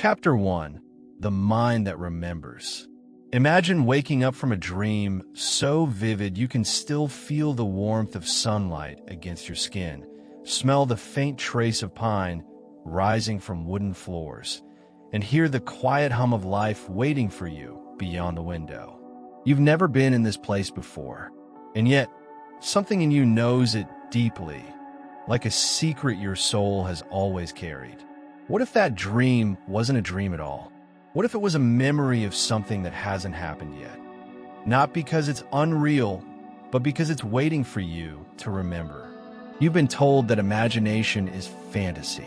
Chapter 1. The Mind That Remembers. Imagine waking up from a dream so vivid you can still feel the warmth of sunlight against your skin, smell the faint trace of pine rising from wooden floors, and hear the quiet hum of life waiting for you beyond the window. You've never been in this place before, and yet something in you knows it deeply, like a secret your soul has always carried. What if that dream wasn't a dream at all? What if it was a memory of something that hasn't happened yet? Not because it's unreal, but because it's waiting for you to remember. You've been told that imagination is fantasy,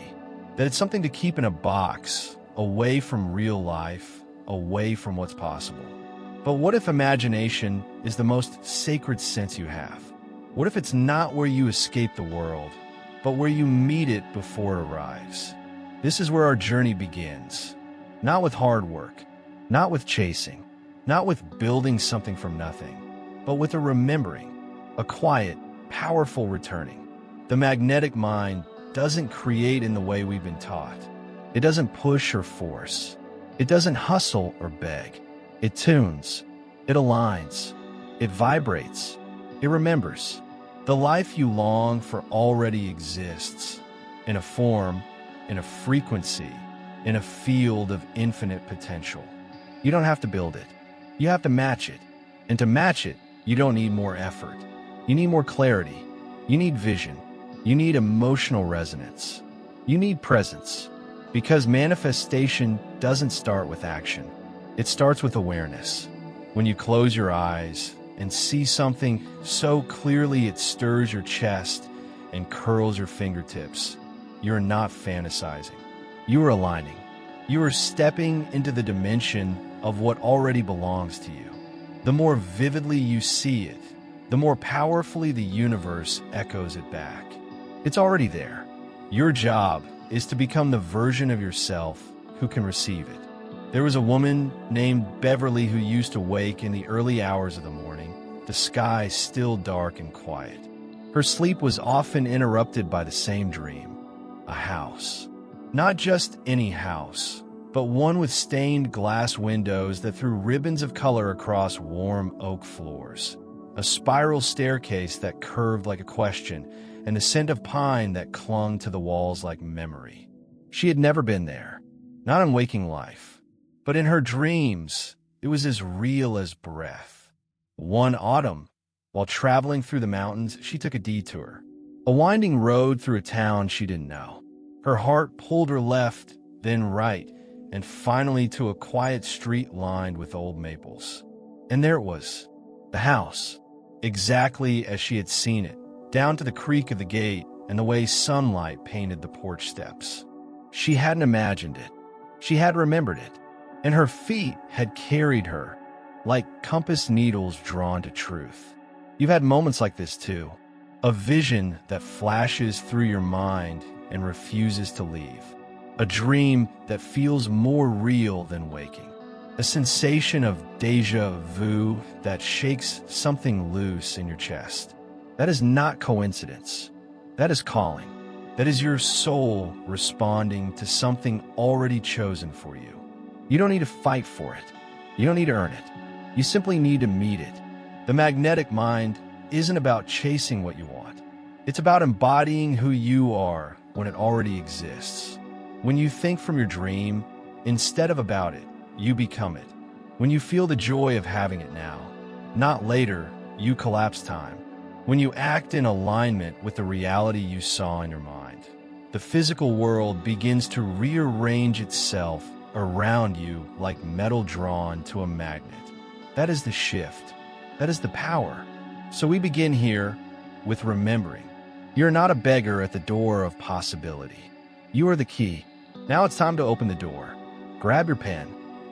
that it's something to keep in a box, away from real life, away from what's possible. But what if imagination is the most sacred sense you have? What if it's not where you escape the world, but where you meet it before it arrives? This is where our journey begins. Not with hard work, not with chasing, not with building something from nothing, but with a remembering, a quiet, powerful returning. The magnetic mind doesn't create in the way we've been taught. It doesn't push or force. It doesn't hustle or beg. It tunes. It aligns. It vibrates. It remembers. The life you long for already exists, in a form, in a frequency, in a field of infinite potential. You don't have to build it. You have to match it. And to match it, you don't need more effort. You need more clarity. You need vision. You need emotional resonance. You need presence. Because manifestation doesn't start with action. It starts with awareness. When you close your eyes and see something so clearly it stirs your chest and curls your fingertips, you're not fantasizing. You are aligning. You are stepping into the dimension of what already belongs to you. The more vividly you see it, the more powerfully the universe echoes it back. It's already there. Your job is to become the version of yourself who can receive it. There was a woman named Beverly who used to wake in the early hours of the morning, the sky still dark and quiet. Her sleep was often interrupted by the same dream. A house. Not just any house, but one with stained glass windows that threw ribbons of color across warm oak floors. A spiral staircase that curved like a question, and the scent of pine that clung to the walls like memory. She had never been there, not in waking life, but in her dreams, it was as real as breath. One autumn, while traveling through the mountains, she took a detour. A winding road through a town she didn't know. Her heart pulled her left, then right, and finally to a quiet street lined with old maples. And there it was, the house, exactly as she had seen it, down to the creak of the gate and the way sunlight painted the porch steps. She hadn't imagined it. She had remembered it, and her feet had carried her, like compass needles drawn to truth. You've had moments like this too. A vision that flashes through your mind and refuses to leave. A dream that feels more real than waking. A sensation of déjà vu that shakes something loose in your chest. That is not coincidence. That is calling. That is your soul responding to something already chosen for you. You don't need to fight for it. You don't need to earn it. You simply need to meet it. The magnetic mind isn't about chasing what you want. It's about embodying who you are when it already exists. When you think from your dream, instead of about it, you become it. When you feel the joy of having it now, not later, you collapse time. When you act in alignment with the reality you saw in your mind, the physical world begins to rearrange itself around you like metal drawn to a magnet. That is the shift. That is the power. So we begin here with remembering. You're not a beggar at the door of possibility. You are the key. Now it's time to open the door. Grab your pen.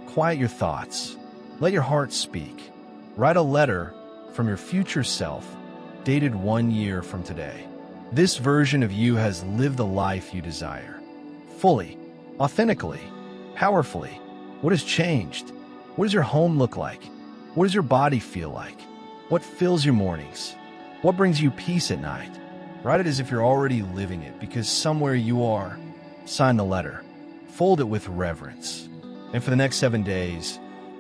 Quiet your thoughts. Let your heart speak. Write a letter from your future self, dated 1 year from today. This version of you has lived the life you desire. Fully, authentically, powerfully. What has changed? What does your home look like? What does your body feel like? What fills your mornings? What brings you peace at night? Write it as if you're already living it, because somewhere you are. Sign the letter. fold it with reverence, and for the next 7 days,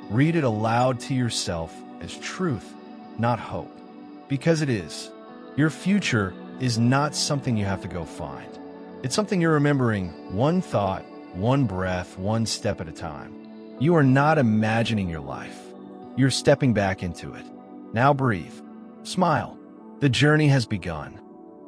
read it aloud to yourself as truth, not hope. Because it is. Your future is not something you have to go find. It's something you're remembering one thought, one breath, one step at a time. You are not imagining your life. You're stepping back into it. Now breathe. Smile. The journey has begun.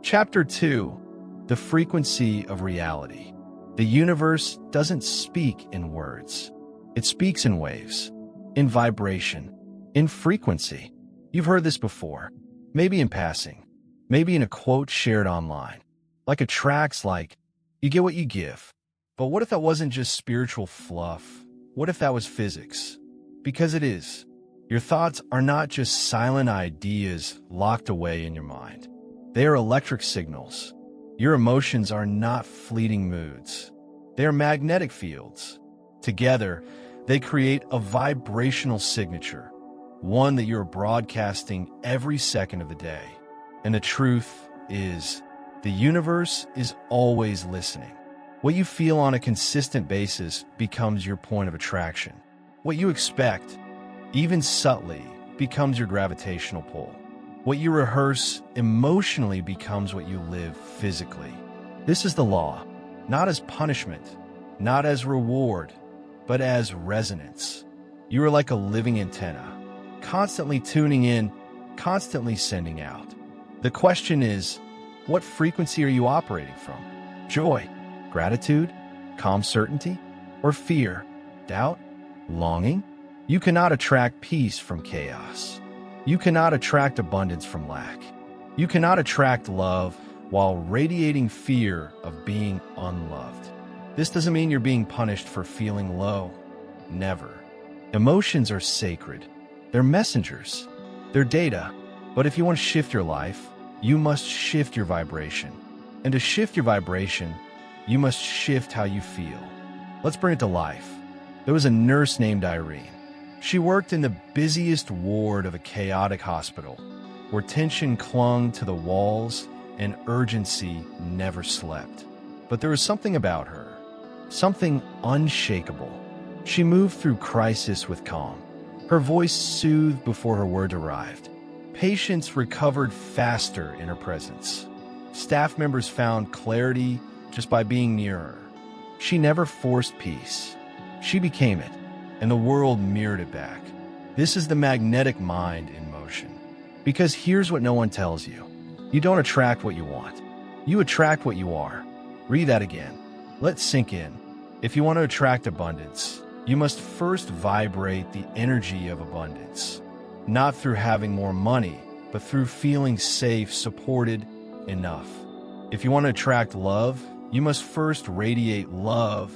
Chapter 2. The frequency of reality. The universe doesn't speak in words. It speaks in waves, in vibration, in frequency. You've heard this before, maybe in passing, maybe in a quote shared online. Like attracts like, you get what you give. But what if that wasn't just spiritual fluff? What if that was physics? Because it is. Your thoughts are not just silent ideas locked away in your mind. They are electric signals. Your emotions are not fleeting moods. They are magnetic fields. Together, they create a vibrational signature, one that you're broadcasting every second of the day. And the truth is, the universe is always listening. What you feel on a consistent basis becomes your point of attraction. What you expect, even subtly, becomes your gravitational pull. What you rehearse emotionally becomes what you live physically. This is the law, not as punishment, not as reward, but as resonance. You are like a living antenna, constantly tuning in, constantly sending out. The question is, what frequency are you operating from? Joy, gratitude, calm certainty, or fear, doubt, longing? You cannot attract peace from chaos. You cannot attract abundance from lack. You cannot attract love while radiating fear of being unloved. This doesn't mean you're being punished for feeling low. Never. Emotions are sacred. They're messengers. They're data. But if you want to shift your life, you must shift your vibration. And to shift your vibration, you must shift how you feel. Let's bring it to life. There was a nurse named Irene. She worked in the busiest ward of a chaotic hospital, where tension clung to the walls and urgency never slept. But there was something about her, something unshakable. She moved through crisis with calm. Her voice soothed before her words arrived. Patients recovered faster in her presence. Staff members found clarity just by being near her. She never forced peace. She became it, and the world mirrored it back. This is the magnetic mind in motion. Because here's what no one tells you. You don't attract what you want. You attract what you are. Read that again. Let it sink in. If you want to attract abundance, you must first vibrate the energy of abundance. Not through having more money, but through feeling safe, supported, enough. If you want to attract love, you must first radiate love,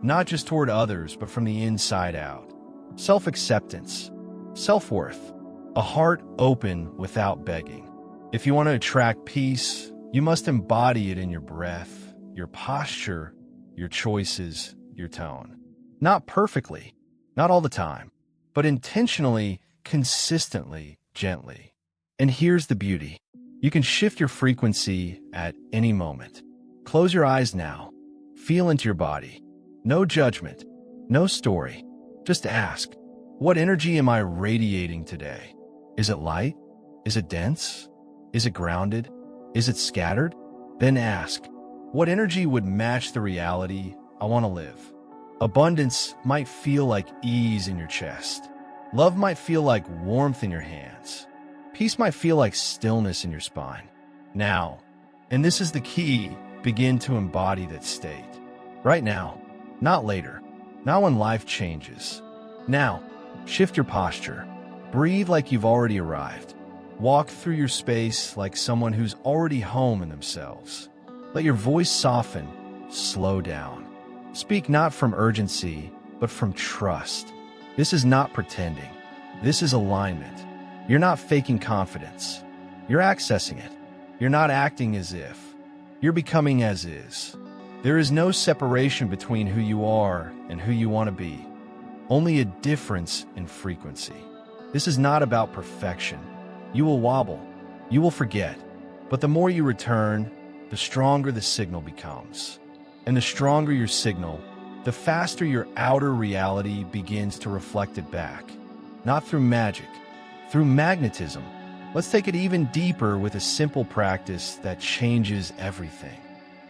not just toward others, but from the inside out. Self-acceptance, self-worth, a heart open without begging. If you want to attract peace, you must embody it in your breath, your posture, your choices, your tone. Not perfectly, not all the time, but intentionally, consistently, gently. And here's the beauty. You can shift your frequency at any moment. Close your eyes now. Feel into your body. No judgment, no story. Just ask, what energy am I radiating today? Is it light? Is it dense? Is it grounded? Is it scattered? Then ask, what energy would match the reality I want to live? Abundance might feel like ease in your chest. Love might feel like warmth in your hands. Peace might feel like stillness in your spine. Now, and this is the key, begin to embody that state. Right now, not later, not when life changes. Now, shift your posture. Breathe like you've already arrived. Walk through your space like someone who's already home in themselves. Let your voice soften, slow down. Speak not from urgency, but from trust. This is not pretending. This is alignment. You're not faking confidence. You're accessing it. You're not acting as if. You're becoming as is. There is no separation between who you are and who you want to be. Only a difference in frequency. This is not about perfection. You will wobble. You will forget. But the more you return, the stronger the signal becomes. And the stronger your signal, the faster your outer reality begins to reflect it back. Not through magic, through magnetism. Let's take it even deeper with a simple practice that changes everything.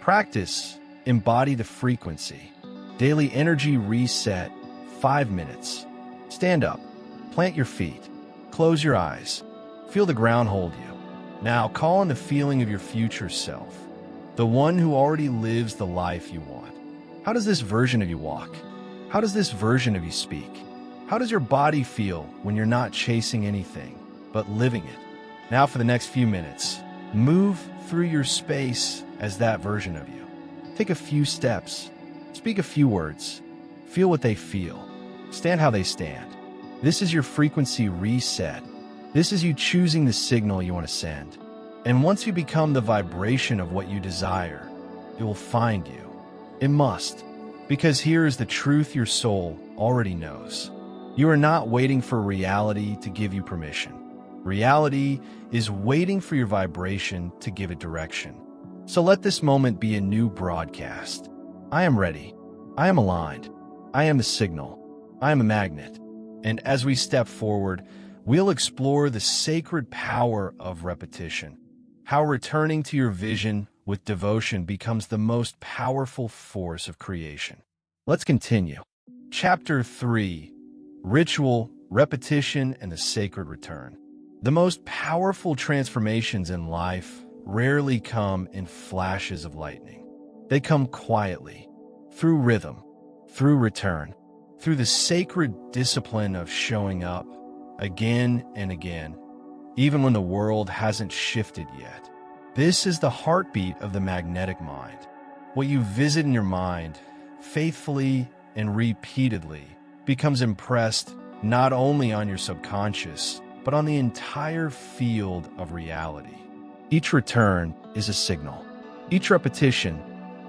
Practice, embody the frequency. Daily energy reset, 5 minutes. Stand up, plant your feet, close your eyes, feel the ground hold you. Now call on the feeling of your future self, the one who already lives the life you want. How does this version of you walk? How does this version of you speak? How does your body feel when you're not chasing anything, but living it? Now for the next few minutes, move through your space as that version of you. Take a few steps, speak a few words, feel what they feel, stand how they stand. This is your frequency reset. This is you choosing the signal you want to send. And once you become the vibration of what you desire, it will find you. It must, because here is the truth your soul already knows. You are not waiting for reality to give you permission. Reality is waiting for your vibration to give it direction. So let this moment be a new broadcast. I am ready. I am aligned. I am the signal. I am a magnet. And as we step forward, we'll explore the sacred power of repetition. How returning to your vision with devotion becomes the most powerful force of creation. Let's continue. Chapter 3. Ritual, Repetition, and the Sacred Return. The most powerful transformations in life rarely come in flashes of lightning. They come quietly, through rhythm, through return, through the sacred discipline of showing up again and again, even when the world hasn't shifted yet. This is the heartbeat of the magnetic mind. What you visit in your mind, faithfully and repeatedly, becomes impressed not only on your subconscious, but on the entire field of reality. Each return is a signal. Each repetition,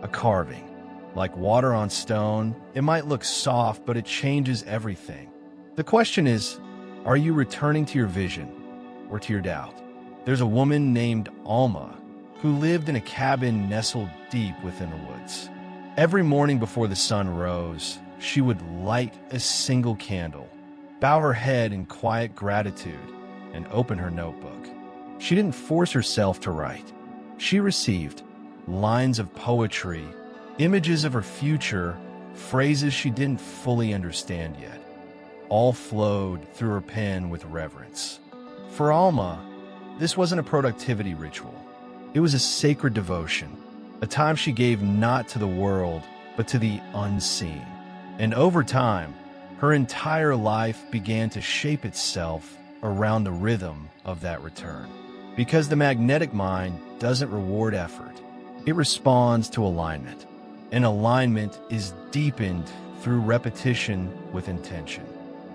a carving. Like water on stone, it might look soft, but it changes everything. The question is, are you returning to your vision or to your doubt? There's a woman named Alma who lived in a cabin nestled deep within the woods. Every morning before the sun rose, she would light a single candle, bow her head in quiet gratitude, and open her notebook. She didn't force herself to write. She received lines of poetry, images of her future, phrases she didn't fully understand yet. All flowed through her pen with reverence. For Alma, this wasn't a productivity ritual. It was a sacred devotion, a time she gave not to the world, but to the unseen. And over time, her entire life began to shape itself around the rhythm of that return. Because the magnetic mind doesn't reward effort. It responds to alignment. And alignment is deepened through repetition with intention.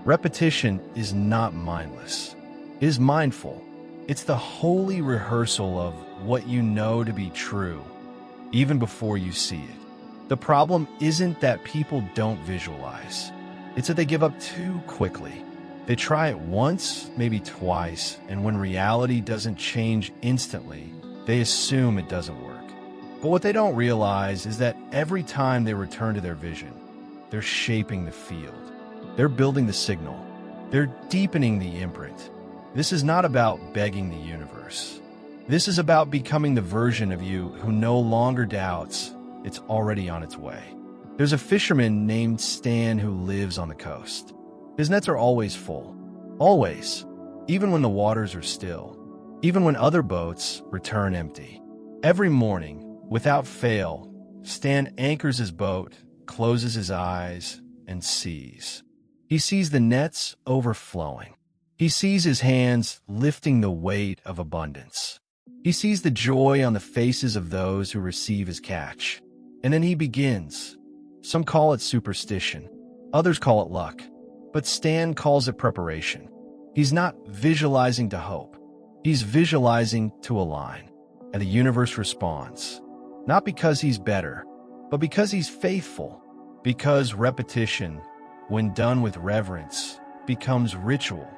Repetition is not mindless. It is mindful. It's the holy rehearsal of what you know to be true, even before you see it. The problem isn't that people don't visualize. It's that they give up too quickly. They try it once, maybe twice, and when reality doesn't change instantly, they assume it doesn't work. But what they don't realize is that every time they return to their vision, they're shaping the field. They're building the signal. They're deepening the imprint. This is not about begging the universe. This is about becoming the version of you who no longer doubts it's already on its way. There's a fisherman named Stan who lives on the coast. His nets are always full. Always. Even when the waters are still. Even when other boats return empty. Every morning, without fail, Stan anchors his boat, closes his eyes, and sees. He sees the nets overflowing. He sees his hands lifting the weight of abundance. He sees the joy on the faces of those who receive his catch. And then he begins. Some call it superstition. Others call it luck. But Stan calls it preparation. He's not visualizing to hope. He's visualizing to align. And the universe responds. Not because he's better, but because he's faithful. Because repetition, when done with reverence, becomes ritual.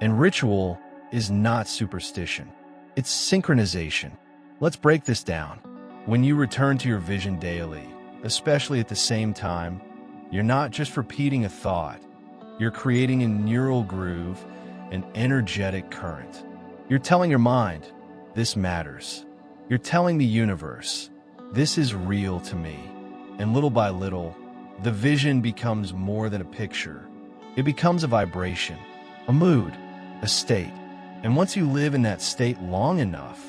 And ritual is not superstition. It's synchronization. Let's break this down. When you return to your vision daily, especially at the same time, You're not just repeating a thought. You're creating a neural groove, an energetic current. You're telling your mind, this matters. You're telling the universe, this is real to me. And little by little, the vision becomes more than a picture. It becomes a vibration, a mood, a state. And once you live in that state long enough,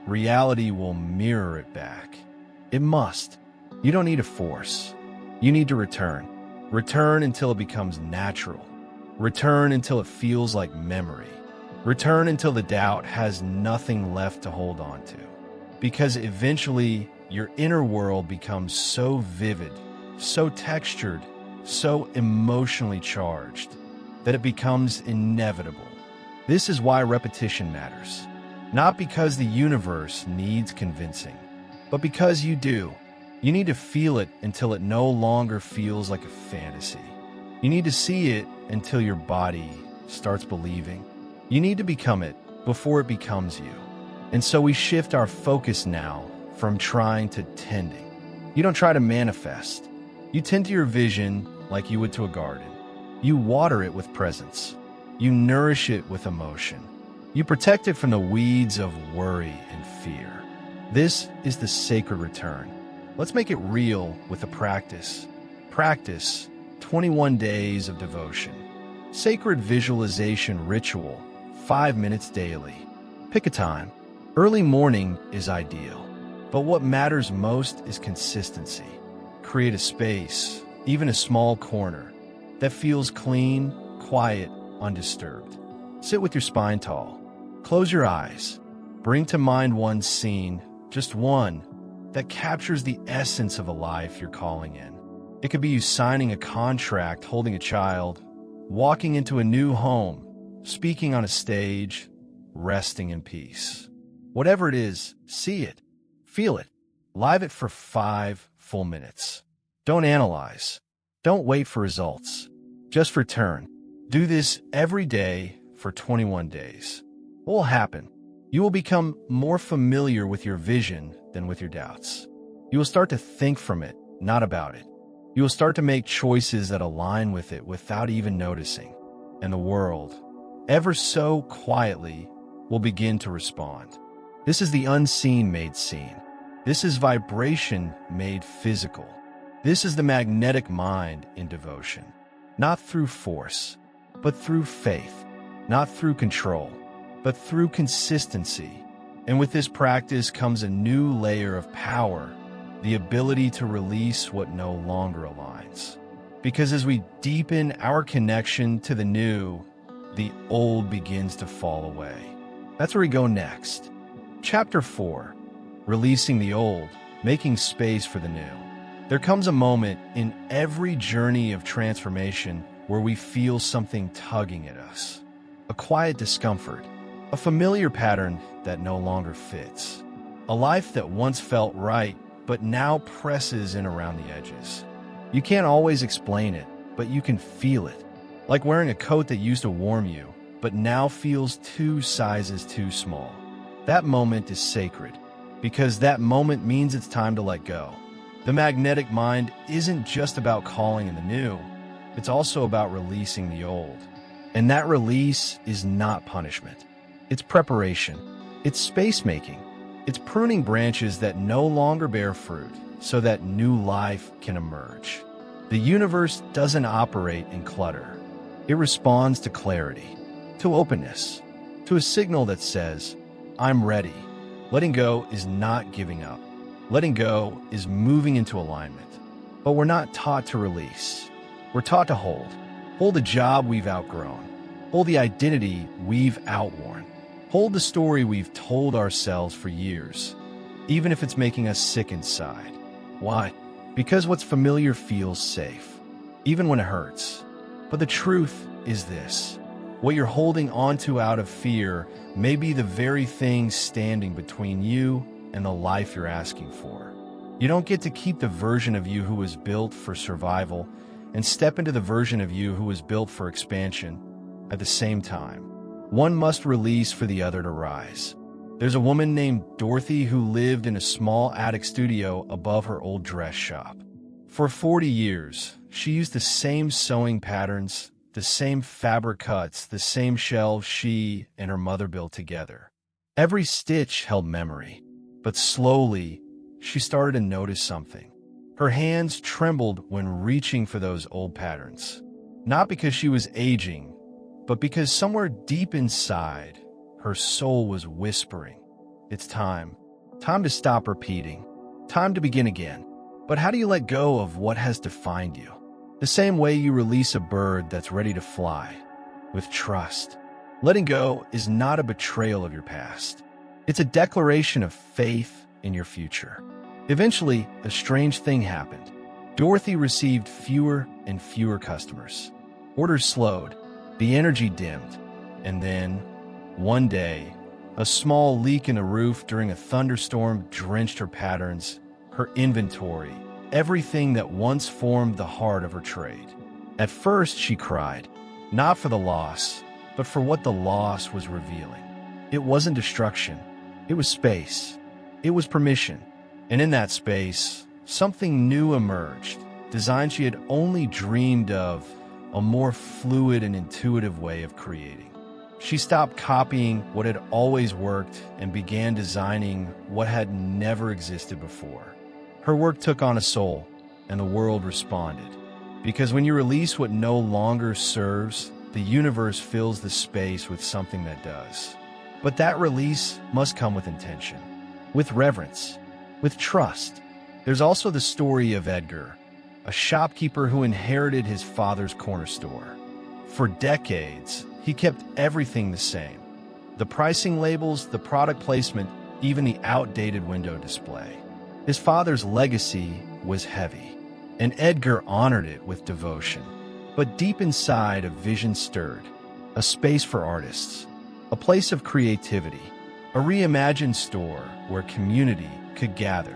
reality will mirror it back. It must. You don't need a force. You need to return. Return until it becomes natural. Return until it feels like memory. Return until the doubt has nothing left to hold on to. Because eventually, your inner world becomes so vivid, so textured, so emotionally charged, that it becomes inevitable. This is why repetition matters. Not because the universe needs convincing, but because you do. You need to feel it until it no longer feels like a fantasy. You need to see it until your body starts believing. You need to become it before it becomes you. And so we shift our focus now from trying to tending. You don't try to manifest. You tend to your vision like you would to a garden. You water it with presence. You nourish it with emotion. You protect it from the weeds of worry and fear. This is the sacred return. Let's make it real with a practice. Practice 21 days of devotion. Sacred visualization ritual, 5 minutes daily. Pick a time. Early morning is ideal, but what matters most is consistency. Create a space, even a small corner, that feels clean, quiet, undisturbed. Sit with your spine tall. Close your eyes. Bring to mind one scene, just one, that captures the essence of a life you're calling in. It could be you signing a contract, holding a child, walking into a new home, speaking on a stage, resting in peace. Whatever it is, see it, feel it, live it for 5 full minutes. Don't analyze. Don't wait for results. Just return. Do this every day for 21 days. What will happen? You will become more familiar with your vision than with your doubts. You will start to think from it, not about it. You will start to make choices that align with it without even noticing. And the world, ever so quietly, will begin to respond. This is the unseen made seen. This is vibration made physical. This is the magnetic mind in devotion. Not through force, but through faith. Not through control, but through consistency. And with this practice comes a new layer of power, the ability to release what no longer aligns. Because as we deepen our connection to the new, the old begins to fall away. That's where we go next. Chapter 4, Releasing the Old, Making Space for the New. There comes a moment in every journey of transformation where we feel something tugging at us. A quiet discomfort, a familiar pattern that no longer fits. A life that once felt right, but now presses in around the edges. You can't always explain it, but you can feel it. Like wearing a coat that used to warm you, but now feels 2 sizes too small. That moment is sacred, because that moment means it's time to let go. The magnetic mind isn't just about calling in the new, it's also about releasing the old. And that release is not punishment. It's preparation. It's space-making. It's pruning branches that no longer bear fruit so that new life can emerge. The universe doesn't operate in clutter. It responds to clarity, to openness, to a signal that says, I'm ready. Letting go is not giving up. Letting go is moving into alignment. But we're not taught to release. We're taught to hold. Hold a job we've outgrown. Hold the identity we've outworn. Hold the story we've told ourselves for years, even if it's making us sick inside. Why? Because what's familiar feels safe, even when it hurts. But the truth is this. What you're holding onto out of fear may be the very thing standing between you and the life you're asking for. You don't get to keep the version of you who was built for survival and step into the version of you who was built for expansion at the same time. One must release for the other to rise. There's a woman named Dorothy who lived in a small attic studio above her old dress shop. For 40 years, She used the same sewing patterns, the same fabric cuts, the same shelves she and her mother built together. Every stitch held memory, but slowly, she started to notice something. Her hands trembled when reaching for those old patterns. Not because she was aging, but because somewhere deep inside, her soul was whispering, "It's time. Time to stop repeating. Time to begin again." But how do you let go of what has defined you? The same way you release a bird that's ready to fly, with trust. Letting go is not a betrayal of your past. It's a declaration of faith in your future. Eventually, a strange thing happened. Dorothy received fewer and fewer customers. Orders slowed, the energy dimmed, and then, one day, a small leak in the roof during a thunderstorm drenched her patterns, her inventory, everything that once formed the heart of her trade. At first, she cried, not for the loss, but for what the loss was revealing. It wasn't destruction. It was space. It was permission. And in that space, something new emerged, designs she had only dreamed of, a more fluid and intuitive way of creating. She stopped copying what had always worked and began designing what had never existed before. Her work took on a soul, and the world responded. Because when you release what no longer serves, the universe fills the space with something that does. But that release must come with intention, with reverence, with trust. There's also the story of Edgar, a shopkeeper who inherited his father's corner store. For decades, he kept everything the same. The pricing labels, the product placement, even the outdated window display. His father's legacy was heavy, and Edgar honored it with devotion. But deep inside, a vision stirred, a space for artists, a place of creativity, a reimagined store where community could gather.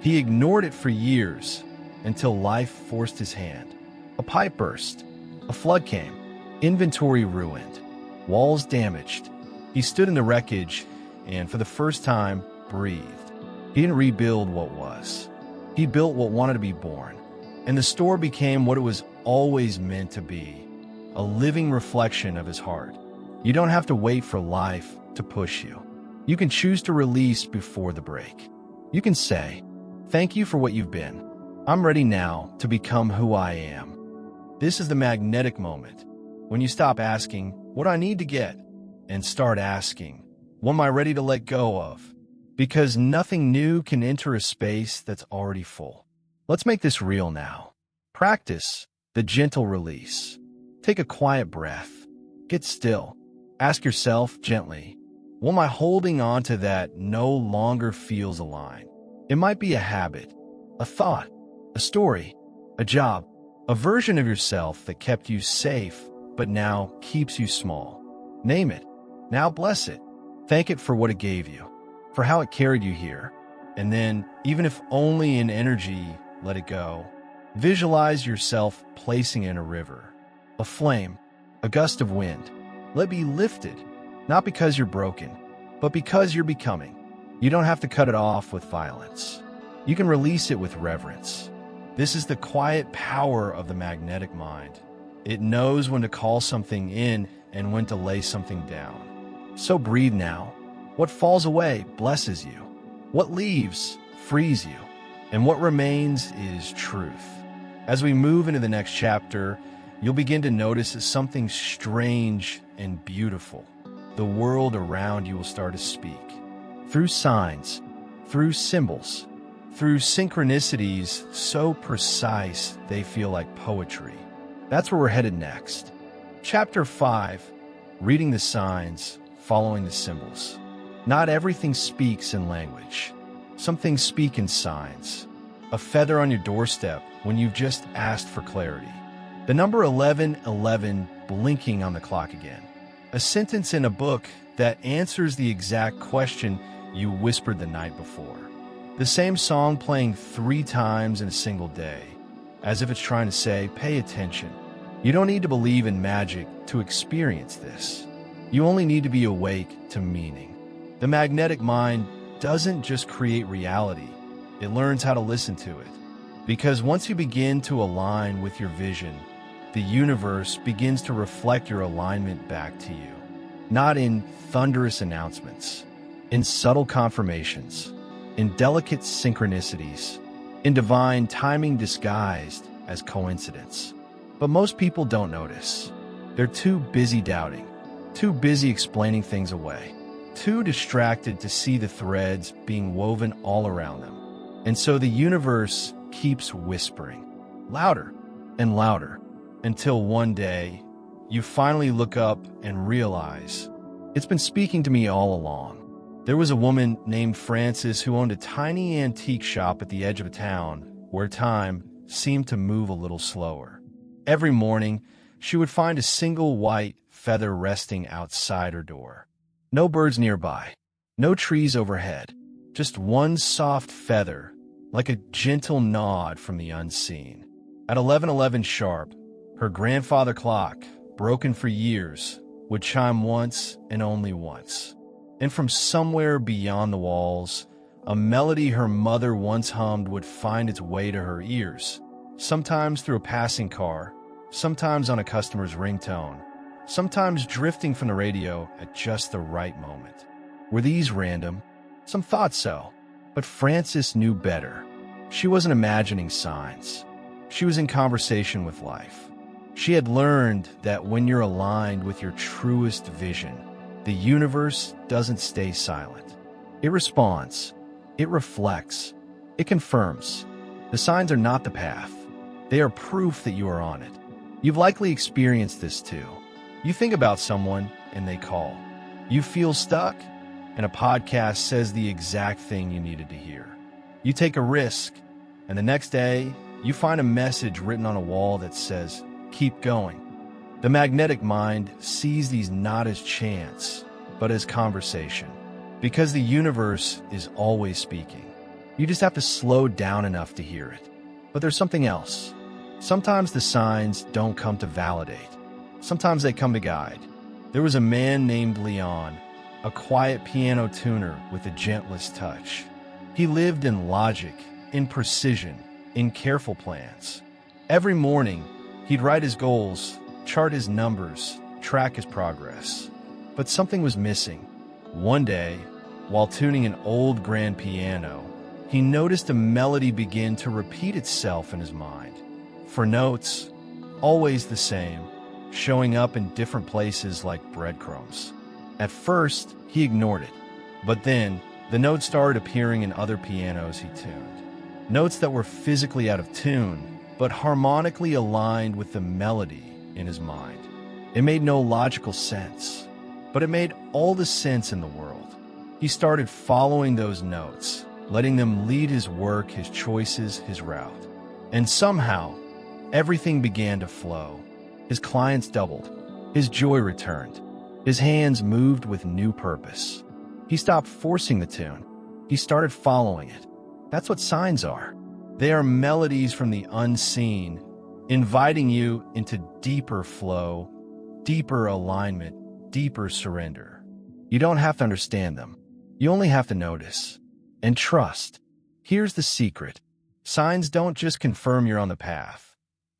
He ignored it for years until life forced his hand. A pipe burst, a flood came, inventory ruined, walls damaged. He stood in the wreckage and, for the first time, breathed. He didn't rebuild what was. He built what wanted to be born. And the store became what it was always meant to be, a living reflection of his heart. You don't have to wait for life to push you. You can choose to release before the break. You can say, "Thank you for what you've been. I'm ready now to become who I am." This is the magnetic moment, when you stop asking, "What do I need to get?" and start asking, "What am I ready to let go of?" Because nothing new can enter a space that's already full. Let's make this real now. Practice the gentle release. Take a quiet breath. Get still. Ask yourself gently, what am I holding on to that no longer feels aligned? It might be a habit, a thought, a story, a job, a version of yourself that kept you safe but now keeps you small. Name it. Now bless it. Thank it for what it gave you, for how it carried you here. And then, even if only in energy, let it go. Visualize yourself placing it in a river, a flame, a gust of wind. Let it be lifted, not because you're broken, but because you're becoming. You don't have to cut it off with violence. You can release it with reverence. This is the quiet power of the magnetic mind. It knows when to call something in and when to lay something down. So breathe now. What falls away blesses you. What leaves frees you. And what remains is truth. As we move into the next chapter, you'll begin to notice something strange and beautiful. The world around you will start to speak. Through signs, through symbols, through synchronicities so precise they feel like poetry. That's where we're headed next. Chapter 5, Reading the Signs, Following the Symbols. Not everything speaks in language. Some things speak in signs. A feather on your doorstep when you've just asked for clarity. The number 1111 blinking on the clock again. A sentence in a book that answers the exact question you whispered the night before. The same song playing 3 times in a single day, as if it's trying to say, pay attention. You don't need to believe in magic to experience this. You only need to be awake to meaning. The magnetic mind doesn't just create reality, it learns how to listen to it. Because once you begin to align with your vision, the universe begins to reflect your alignment back to you. Not in thunderous announcements, in subtle confirmations, in delicate synchronicities, in divine timing disguised as coincidence. But most people don't notice. They're too busy doubting, too busy explaining things away, too distracted to see the threads being woven all around them. And so the universe keeps whispering, louder and louder, until one day you finally look up and realize it's been speaking to me all along. There was a woman named Frances who owned a tiny antique shop at the edge of a town where time seemed to move a little slower. Every morning, she would find a single white feather resting outside her door. No birds nearby, no trees overhead, just one soft feather, like a gentle nod from the unseen. At 11:11 sharp, her grandfather clock, broken for years, would chime once and only once. And from somewhere beyond the walls, a melody her mother once hummed would find its way to her ears, sometimes through a passing car, sometimes on a customer's ringtone, sometimes drifting from the radio at just the right moment. Were these random? Some thought so, but Frances knew better. She wasn't imagining signs. She was in conversation with life. She had learned that when you're aligned with your truest vision, the universe doesn't stay silent. It responds. It reflects. It confirms. The signs are not the path. They are proof that you are on it. You've likely experienced this too. You think about someone and they call. You feel stuck and a podcast says the exact thing you needed to hear. You take a risk and the next day you find a message written on a wall that says, keep going. The magnetic mind sees these not as chance, but as conversation. Because the universe is always speaking. You just have to slow down enough to hear it. But there's something else. Sometimes the signs don't come to validate. Sometimes they come to guide. There was a man named Leon, a quiet piano tuner with the gentlest touch. He lived in logic, in precision, in careful plans. Every morning, he'd write his goals, chart his numbers, track his progress. But something was missing. One day, while tuning an old grand piano, he noticed a melody begin to repeat itself in his mind. For notes, always the same, showing up in different places like breadcrumbs. At first, he ignored it, but then the notes started appearing in other pianos he tuned. Notes that were physically out of tune, but harmonically aligned with the melody in his mind. It made no logical sense, but it made all the sense in the world. He started following those notes, letting them lead his work, his choices, his route. And somehow, everything began to flow. His clients doubled. His joy returned. His hands moved with new purpose. He stopped forcing the tune. He started following it. That's what signs are. They are melodies from the unseen, inviting you into deeper flow, deeper alignment, deeper surrender. You don't have to understand them. You only have to notice and trust. Here's the secret. Signs don't just confirm you're on the path.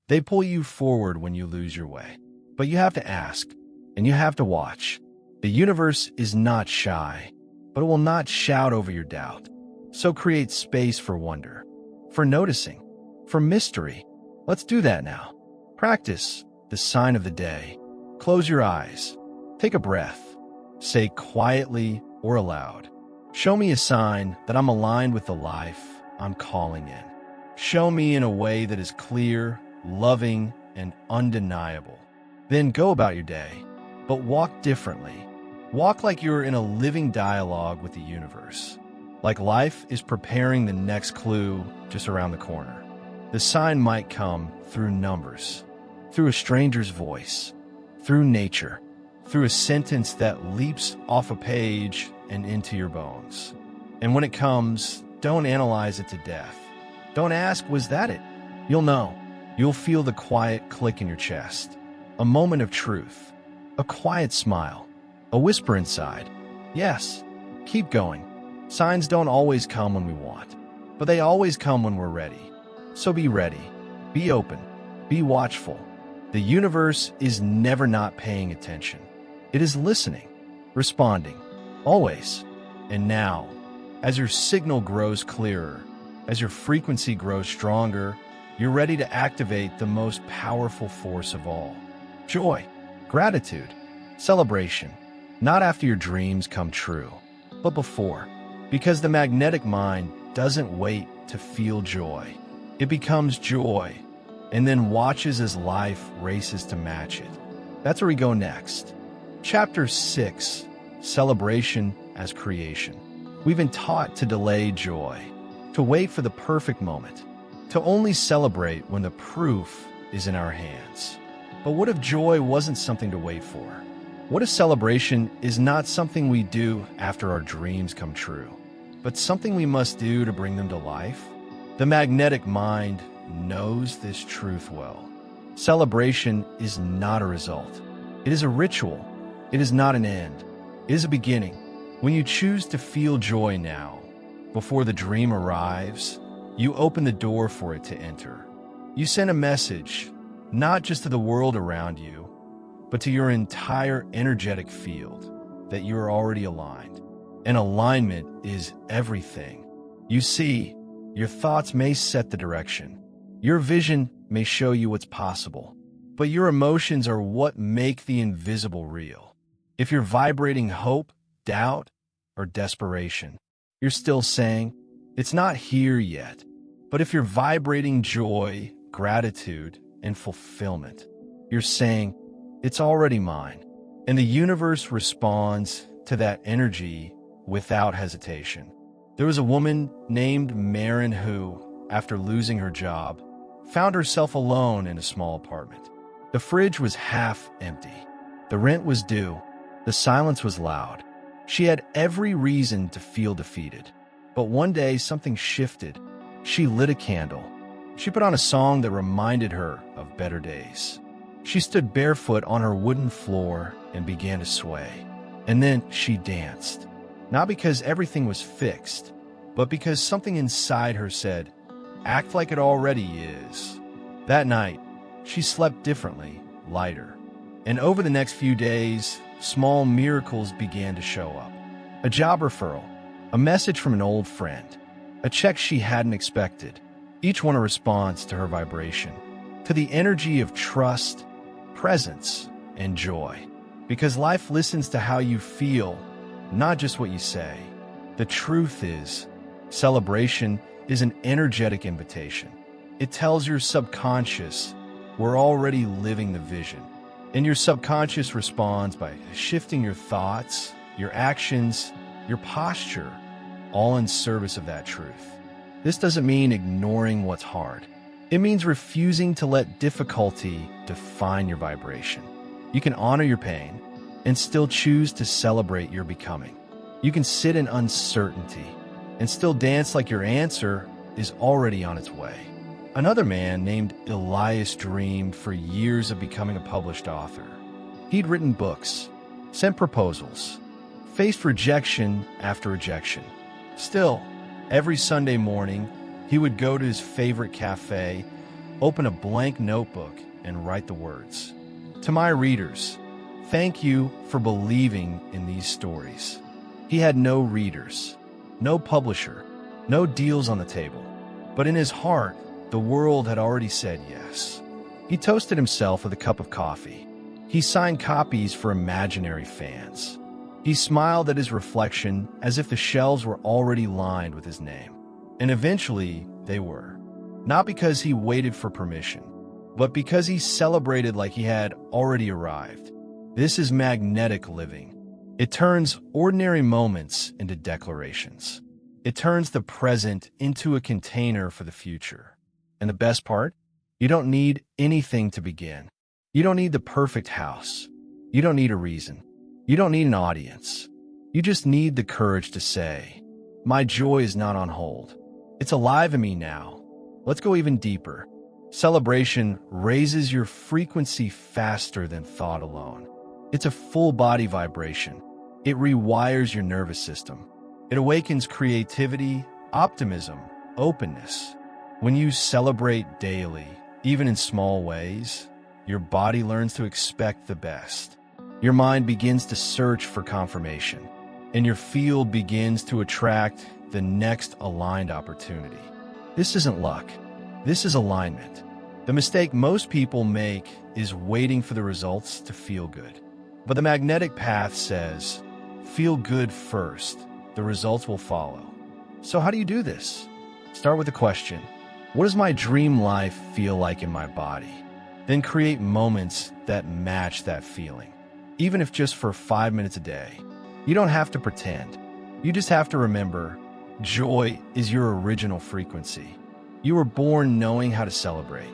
They pull you forward when you lose your way. But you have to ask, and you have to watch. The universe is not shy, but it will not shout over your doubt. So create space for wonder, for noticing, for mystery. Let's do that now. Practice the sign of the day. Close your eyes. Take a breath. Say quietly or aloud, show me a sign that I'm aligned with the life I'm calling in. Show me in a way that is clear, loving, and undeniable. Then go about your day, but walk differently. Walk like you're in a living dialogue with the universe, like life is preparing the next clue just around the corner. The sign might come through numbers, through a stranger's voice, through nature, through a sentence that leaps off a page and into your bones. And when it comes, don't analyze it to death. Don't ask, was that it? You'll know. You'll feel the quiet click in your chest. A moment of truth. A quiet smile. A whisper inside. Yes, keep going. Signs don't always come when we want, but they always come when we're ready. So be ready, be open, be watchful. The universe is never not paying attention. It is listening, responding, always. And now, as your signal grows clearer, as your frequency grows stronger, you're ready to activate the most powerful force of all. Joy, gratitude, celebration. Not after your dreams come true, but before. Because the magnetic mind doesn't wait to feel joy. It becomes joy, and then watches as life races to match it. That's where we go next. Chapter 6, Celebration as Creation. We've been taught to delay joy, to wait for the perfect moment, to only celebrate when the proof is in our hands. But what if joy wasn't something to wait for? What if celebration is not something we do after our dreams come true, but something we must do to bring them to life? The magnetic mind knows this truth well. Celebration is not a result. It is a ritual. It is not an end. It is a beginning. When you choose to feel joy now, before the dream arrives, you open the door for it to enter. You send a message, not just to the world around you, but to your entire energetic field, that you are already aligned. And alignment is everything. You see, your thoughts may set the direction. Your vision may show you what's possible, but your emotions are what make the invisible real. If you're vibrating hope, doubt, or desperation, you're still saying, it's not here yet. But if you're vibrating joy, gratitude, and fulfillment, you're saying, it's already mine. And the universe responds to that energy without hesitation. There was a woman named Marin who, after losing her job, found herself alone in a small apartment. The fridge was half empty. The rent was due. The silence was loud. She had every reason to feel defeated. But one day something shifted. She lit a candle. She put on a song that reminded her of better days. She stood barefoot on her wooden floor and began to sway. And then she danced. Not because everything was fixed, but because something inside her said, act like it already is. That night, she slept differently, lighter. And over the next few days, small miracles began to show up. A job referral, a message from an old friend, a check she hadn't expected, each one a response to her vibration, to the energy of trust, presence, and joy. Because life listens to how you feel, not just what you say. The truth is, celebration is an energetic invitation. It tells your subconscious, we're already living the vision. And your subconscious responds by shifting your thoughts, your actions, your posture, all in service of that truth. This doesn't mean ignoring what's hard. It means refusing to let difficulty define your vibration. You can honor your pain and still choose to celebrate your becoming. You can sit in uncertainty and still dance like your answer is already on its way. Another man named Elias dreamed for years of becoming a published author. He'd written books, sent proposals, faced rejection after rejection. Still, every Sunday morning, he would go to his favorite cafe, open a blank notebook, and write the words. To my readers, thank you for believing in these stories. He had no readers, no publisher, no deals on the table. But in his heart, the world had already said yes. He toasted himself with a cup of coffee. He signed copies for imaginary fans. He smiled at his reflection as if the shelves were already lined with his name. And eventually, they were. Not because he waited for permission, but because he celebrated like he had already arrived. This is magnetic living. It turns ordinary moments into declarations. It turns the present into a container for the future. And the best part? You don't need anything to begin. You don't need the perfect house. You don't need a reason. You don't need an audience. You just need the courage to say, my joy is not on hold. It's alive in me now. Let's go even deeper. Celebration raises your frequency faster than thought alone. It's a full body vibration. It rewires your nervous system. It awakens creativity, optimism, openness. When you celebrate daily, even in small ways, your body learns to expect the best. Your mind begins to search for confirmation, and your field begins to attract the next aligned opportunity. This isn't luck. This is alignment. The mistake most people make is waiting for the results to feel good. But the magnetic path says, feel good first. The results will follow. So how do you do this? Start with the question, what does my dream life feel like in my body? Then create moments that match that feeling, even if just for 5 minutes a day. You don't have to pretend. You just have to remember, joy is your original frequency. You were born knowing how to celebrate,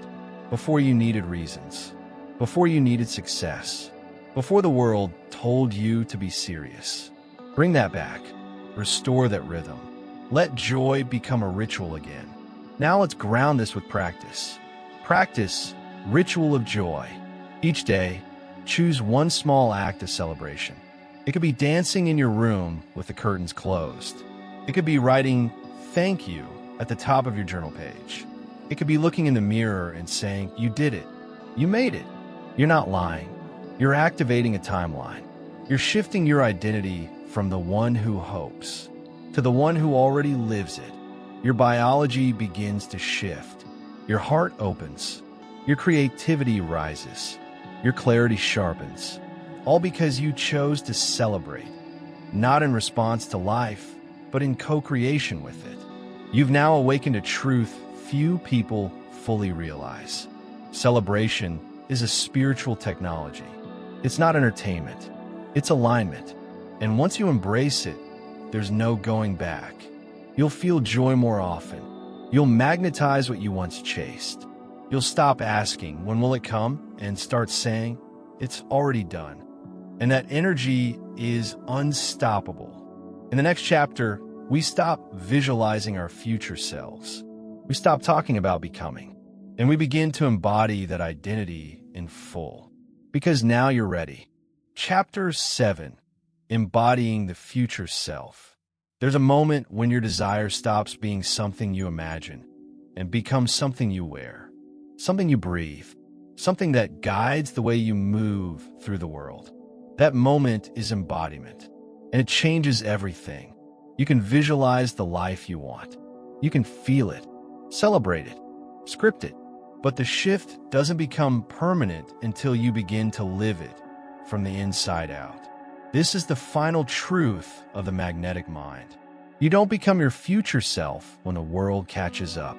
before you needed reasons, before you needed success, before the world told you to be serious. Bring that back. Restore that rhythm. Let joy become a ritual again. Now let's ground this with practice. Practice ritual of joy. Each day, choose one small act of celebration. It could be dancing in your room with the curtains closed. It could be writing "thank you" at the top of your journal page. It could be looking in the mirror and saying, "You did it. You made it." You're not lying. You're activating a timeline. You're shifting your identity from the one who hopes to the one who already lives it. Your biology begins to shift. Your heart opens. Your creativity rises. Your clarity sharpens. All because you chose to celebrate, not in response to life, but in co-creation with it. You've now awakened a truth few people fully realize. Celebration is a spiritual technology. It's not entertainment. It's alignment. And once you embrace it, there's no going back. You'll feel joy more often. You'll magnetize what you once chased. You'll stop asking, "When will it come?" and start saying, "It's already done." And that energy is unstoppable. In the next chapter, we stop visualizing our future selves. We stop talking about becoming, and we begin to embody that identity in full. Because now you're ready. Chapter 7, Embodying the Future Self. There's a moment when your desire stops being something you imagine and becomes something you wear, something you breathe, something that guides the way you move through the world. That moment is embodiment, and it changes everything. You can visualize the life you want. You can feel it, celebrate it, script it. But the shift doesn't become permanent until you begin to live it from the inside out. This is the final truth of the magnetic mind. You don't become your future self when the world catches up.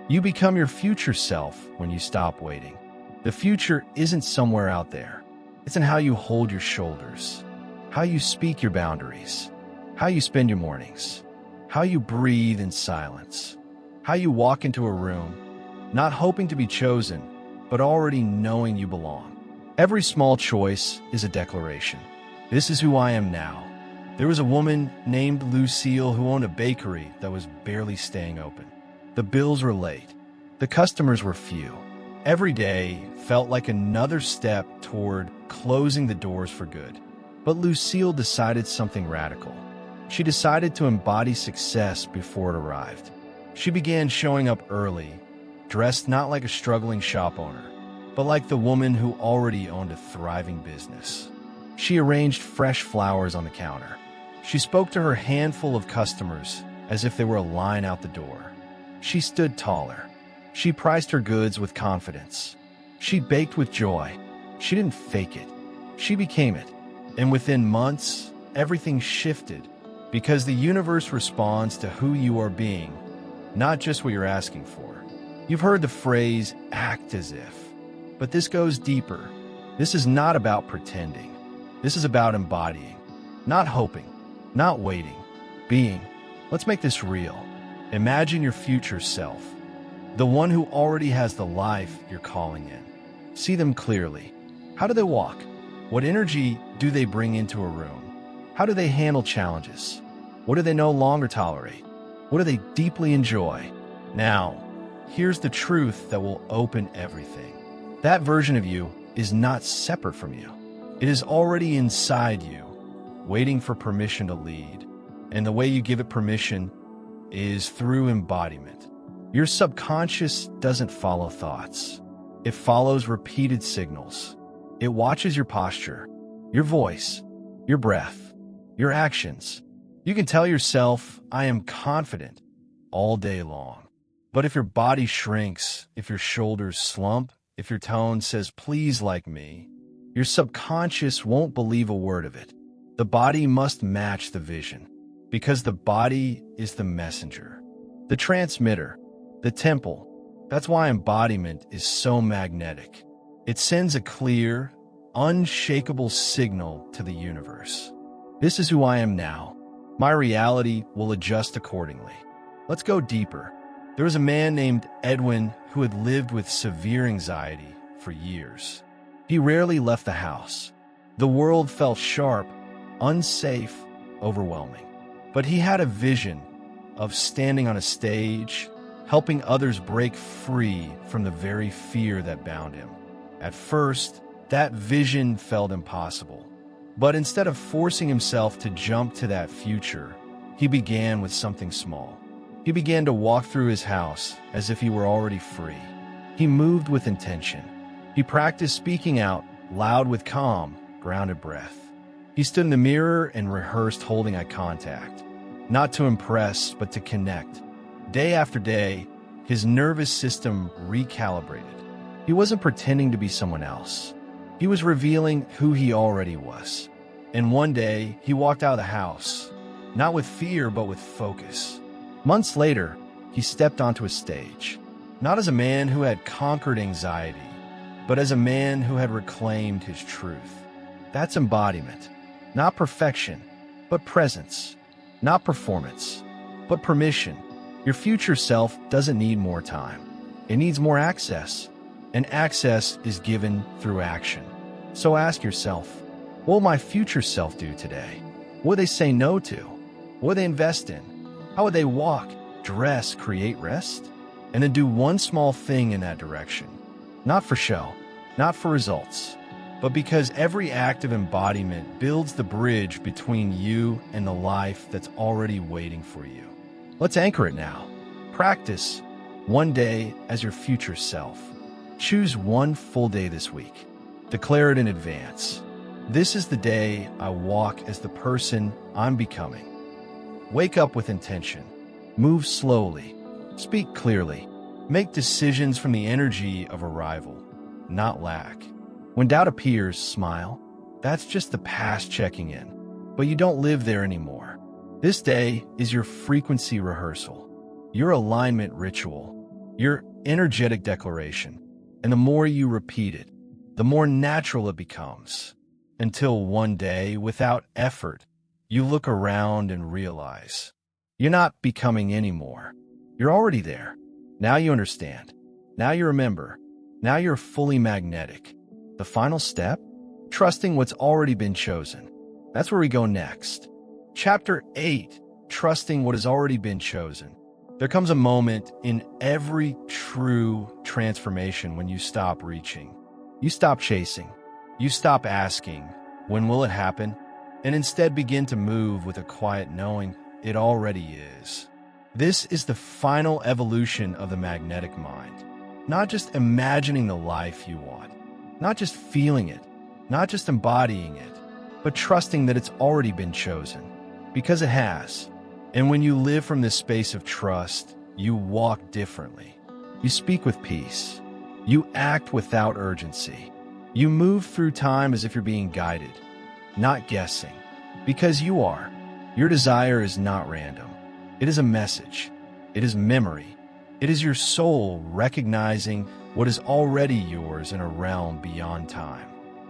You become your future self when you stop waiting. The future isn't somewhere out there. It's in how you hold your shoulders, how you speak your boundaries, how you spend your mornings, how you breathe in silence, how you walk into a room, not hoping to be chosen, but already knowing you belong. Every small choice is a declaration. This is who I am now. There was a woman named Lucille who owned a bakery that was barely staying open. The bills were late. The customers were few. Every day felt like another step toward closing the doors for good. But Lucille decided something radical. She decided to embody success before it arrived. She began showing up early, dressed not like a struggling shop owner, but like the woman who already owned a thriving business. She arranged fresh flowers on the counter. She spoke to her handful of customers as if they were a line out the door. She stood taller. She priced her goods with confidence. She baked with joy. She didn't fake it. She became it. And within months, everything shifted because the universe responds to who you are being, not just what you're asking for. You've heard the phrase, act as if. But this goes deeper. This is not about pretending. This is about embodying, not hoping, not waiting, being. Let's make this real. Imagine your future self, the one who already has the life you're calling in. See them clearly. How do they walk? What energy do they bring into a room? How do they handle challenges? What do they no longer tolerate? What do they deeply enjoy? Now, here's the truth that will open everything. That version of you is not separate from you. It is already inside you, waiting for permission to lead. And the way you give it permission is through embodiment. Your subconscious doesn't follow thoughts. It follows repeated signals. It watches your posture, your voice, your breath, your actions. You can tell yourself, I am confident, all day long. But if your body shrinks, if your shoulders slump, if your tone says, please like me, your subconscious won't believe a word of it. The body must match the vision, because the body is the messenger, the transmitter, the temple. That's why embodiment is so magnetic. It sends a clear, unshakable signal to the universe. This is who I am now. My reality will adjust accordingly. Let's go deeper. There was a man named Edwin who had lived with severe anxiety for years. He rarely left the house. The world felt sharp, unsafe, overwhelming. But he had a vision of standing on a stage, helping others break free from the very fear that bound him. At first, that vision felt impossible. But instead of forcing himself to jump to that future, he began with something small. He began to walk through his house as if he were already free. He moved with intention. He practiced speaking out loud with calm, grounded breath. He stood in the mirror and rehearsed holding eye contact, not to impress, but to connect. Day after day, his nervous system recalibrated. He wasn't pretending to be someone else. He was revealing who he already was. And one day, he walked out of the house, not with fear, but with focus. Months later, he stepped onto a stage, not as a man who had conquered anxiety, but as a man who had reclaimed his truth. That's embodiment. Not perfection, but presence. Not performance, but permission. Your future self doesn't need more time. It needs more access. And access is given through action. So ask yourself, what will my future self do today? What will they say no to? What will they invest in? How would they walk, dress, create rest? And then do one small thing in that direction. Not for show, not for results, but because every act of embodiment builds the bridge between you and the life that's already waiting for you. Let's anchor it now. Practice one day as your future self. Choose one full day this week. Declare it in advance. This is the day I walk as the person I'm becoming. Wake up with intention. Move slowly. Speak clearly. Make decisions from the energy of arrival, not lack. When doubt appears, smile. That's just the past checking in. But you don't live there anymore. This day is your frequency rehearsal, your alignment ritual, your energetic declaration. And the more you repeat it, the more natural it becomes. Until one day, without effort, you look around and realize you're not becoming anymore. You're already there. Now you understand. Now you remember. Now you're fully magnetic. The final step? Trusting what's already been chosen. That's where we go next. Chapter 8, Trusting What Has Already Been Chosen. There comes a moment in every true transformation when you stop reaching. You stop chasing. You stop asking, when will it happen? And instead begin to move with a quiet knowing it already is. This is the final evolution of the magnetic mind. Not just imagining the life you want, not just feeling it, not just embodying it, but trusting that it's already been chosen, because it has. And when you live from this space of trust, you walk differently. You speak with peace. You act without urgency. You move through time as if you're being guided, not guessing, because you are. Your desire is not random. It is a message. It is memory. It is your soul recognizing what is already yours in a realm beyond time.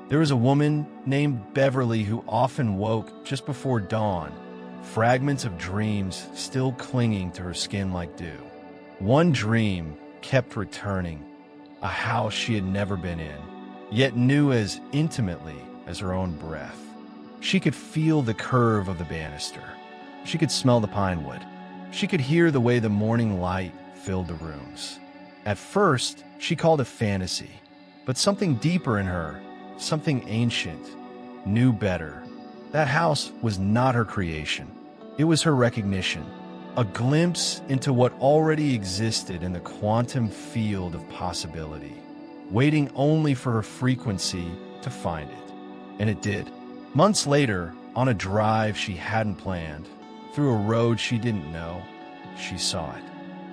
There was a woman named Beverly who often woke just before dawn, fragments of dreams still clinging to her skin like dew. One dream kept returning, a house she had never been in, yet knew as intimately as her own breath. She could feel the curve of the banister. She could smell the pine wood. She could hear the way the morning light filled the rooms. At first, she called it fantasy, but something deeper in her, something ancient, knew better. That house was not her creation. It was her recognition. a glimpse into what already existed in the quantum field of possibility, waiting only for her frequency to find it. And it did. Months later, on a drive she hadn't planned, through a road she didn't know, she saw it.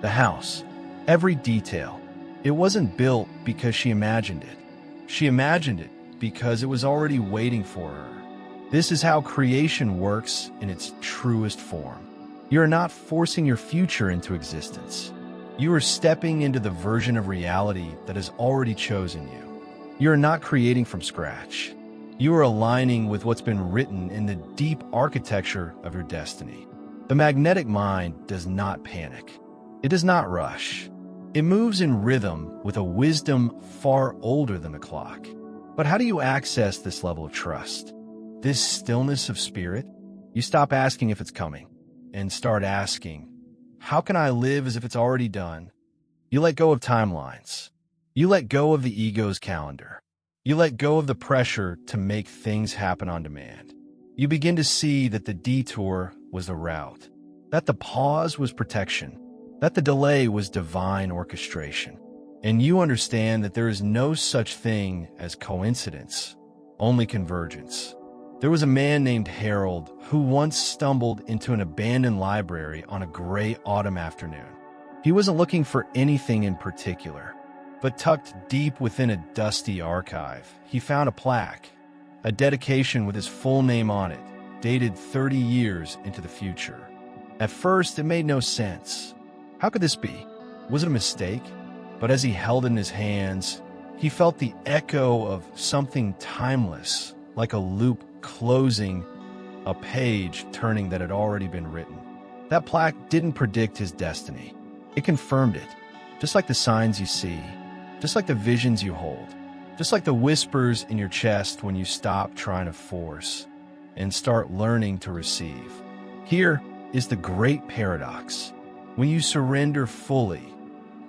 The house. Every detail. It wasn't built because she imagined it. She imagined it because it was already waiting for her. This is how creation works in its truest form. You are not forcing your future into existence. You are stepping into the version of reality that has already chosen you. You are not creating from scratch. You are aligning with what's been written in the deep architecture of your destiny. The magnetic mind does not panic. It does not rush. It moves in rhythm with a wisdom far older than the clock. But how do you access this level of trust? This stillness of spirit? You stop asking if it's coming and start asking, how can I live as if it's already done? You let go of timelines. You let go of the ego's calendar. You let go of the pressure to make things happen on demand. You begin to see that the detour was the route, that the pause was protection, that the delay was divine orchestration. And you understand that there is no such thing as coincidence, only convergence. There was a man named Harold who once stumbled into an abandoned library on a gray autumn afternoon. He wasn't looking for anything in particular, but tucked deep within a dusty archive, he found a plaque, a dedication with his full name on it, dated 30 years into the future. At first, it made no sense. How could this be? Was it a mistake? But as he held it in his hands, he felt the echo of something timeless, like a loop closing, a page turning that had already been written. That plaque didn't predict his destiny. It confirmed it, just like the signs you see, just like the visions you hold, just like the whispers in your chest when you stop trying to force and start learning to receive. Here is the great paradox. When you surrender fully,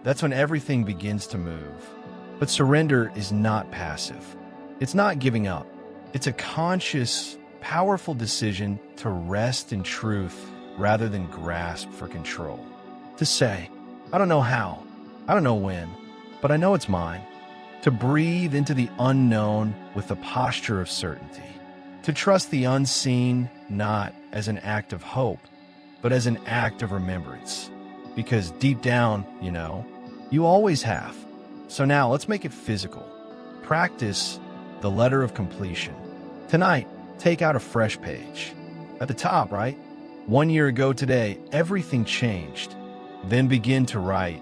that's when everything begins to move. But surrender is not passive. It's not giving up. It's a conscious, powerful decision to rest in truth rather than grasp for control. To say, I don't know how, I don't know when, but I know it's mine. To breathe into the unknown with the posture of certainty. To trust the unseen not as an act of hope, but as an act of remembrance. Because deep down, you always have. So now let's make it physical. Practice the letter of completion. Tonight, take out a fresh page. At the top, right? 1 year ago today, everything changed. Then begin to write,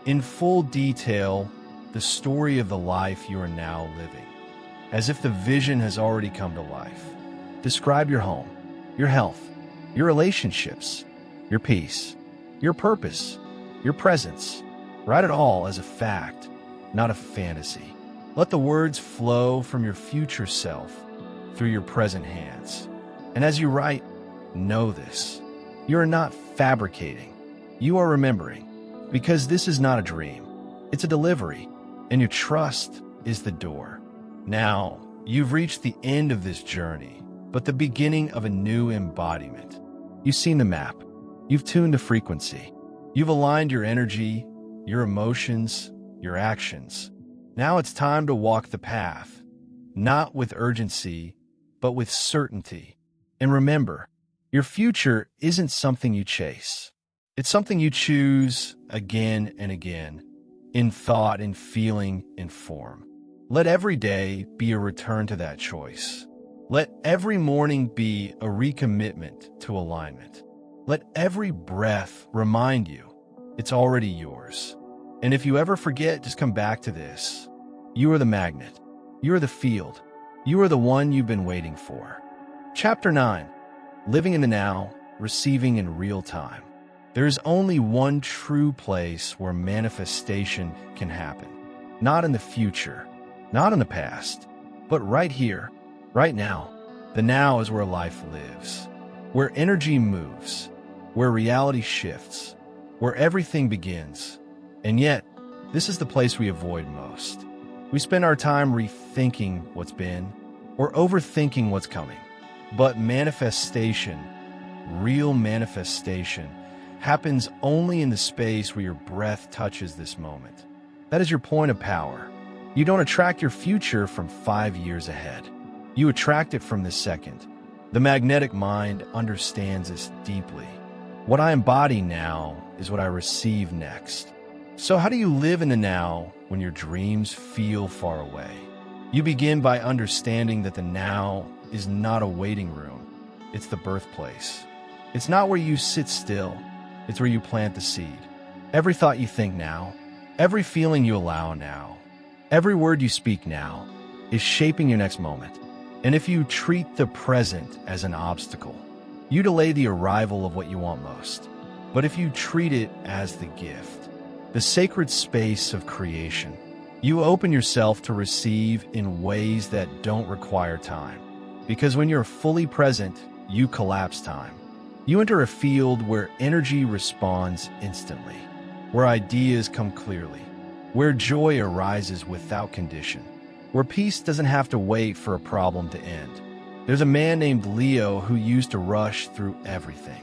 in full detail, the story of the life you are now living. As if the vision has already come to life. Describe your home, your health, your relationships, your peace, your purpose, your presence. Write it all as a fact, not a fantasy. Let the words flow from your future self through your present hands. And as you write, know this. You are not fabricating. You are remembering. Because this is not a dream. It's a delivery. And your trust is the door. Now, you've reached the end of this journey, but the beginning of a new embodiment. You've seen the map. You've tuned the frequency. You've aligned your energy, your emotions, your actions. Now it's time to walk the path, not with urgency, but with certainty. And remember, your future isn't something you chase. It's something you choose again and again, in thought, in feeling, in form. Let every day be a return to that choice. Let every morning be a recommitment to alignment. Let every breath remind you it's already yours. And if you ever forget, just come back to this. You are the magnet. You are the field. You are the one you've been waiting for. Chapter 9. Living in the now, receiving in real time. There is only one true place where manifestation can happen. Not in the future, not in the past, but right here, right now. The now is where life lives, where energy moves, where reality shifts, where everything begins. And yet, this is the place we avoid most. We spend our time rethinking what's been or overthinking what's coming. But manifestation, real manifestation, happens only in the space where your breath touches this moment. That is your point of power. You don't attract your future from 5 years ahead. You attract it from this second. The magnetic mind understands this deeply. What I embody now is what I receive next. So how do you live in the now when your dreams feel far away? You begin by understanding that the now is not a waiting room. It's the birthplace. It's not where you sit still. It's where you plant the seed. Every thought you think now, every feeling you allow now, every word you speak now is shaping your next moment. And if you treat the present as an obstacle, you delay the arrival of what you want most. But if you treat it as the gift, the sacred space of creation, you open yourself to receive in ways that don't require time. Because when you're fully present, you collapse time. You enter a field where energy responds instantly, where ideas come clearly, where joy arises without condition, where peace doesn't have to wait for a problem to end. There's a man named Leo who used to rush through everything.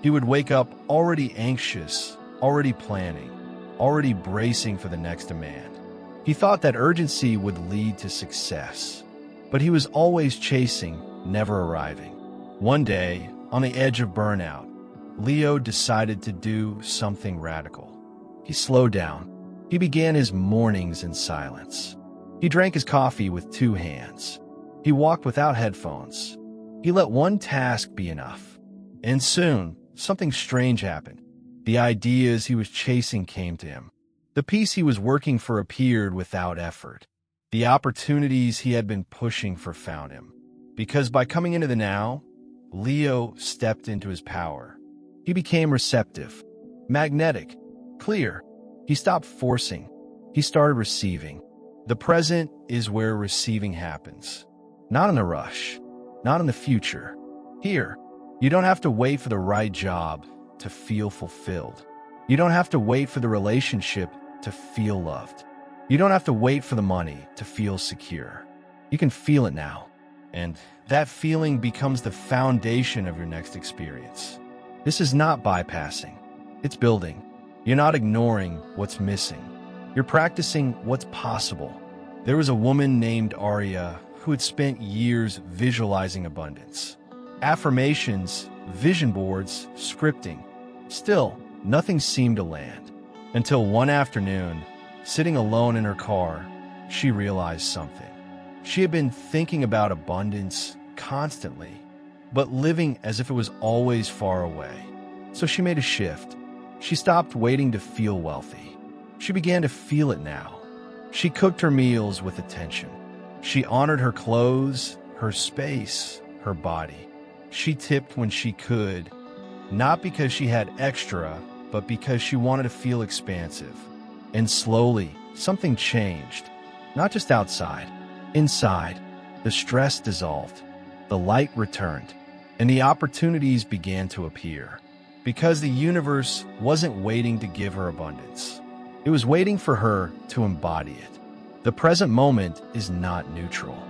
He would wake up already anxious, already planning, already bracing for the next demand. He thought that urgency would lead to success, but he was always chasing, never arriving. One day, on the edge of burnout, Leo decided to do something radical. He slowed down. He began his mornings in silence. He drank his coffee with 2 hands. He walked without headphones. He let one task be enough. And soon, something strange happened. The ideas he was chasing came to him. The peace he was working for appeared without effort. The opportunities he had been pushing for found him. Because by coming into the now, Leo stepped into his power. He became receptive, magnetic, clear. He stopped forcing. He started receiving. The present is where receiving happens. Not in a rush, not in the future. Here, you don't have to wait for the right job to feel fulfilled. You don't have to wait for the relationship to feel loved. You don't have to wait for the money to feel secure. You can feel it now. And that feeling becomes the foundation of your next experience. This is not bypassing. It's building. You're not ignoring what's missing. You're practicing what's possible. There was a woman named Arya who had spent years visualizing abundance. Affirmations, vision boards, scripting. Still, nothing seemed to land. Until one afternoon, sitting alone in her car, she realized something. She had been thinking about abundance constantly, but living as if it was always far away. So she made a shift. She stopped waiting to feel wealthy. She began to feel it now. She cooked her meals with attention. She honored her clothes, her space, her body. She tipped when she could, not because she had extra, but because she wanted to feel expansive. And slowly, something changed. Not just outside. Inside, the stress dissolved. The light returned. And the opportunities began to appear. Because the universe wasn't waiting to give her abundance. It was waiting for her to embody it. The present moment is not neutral.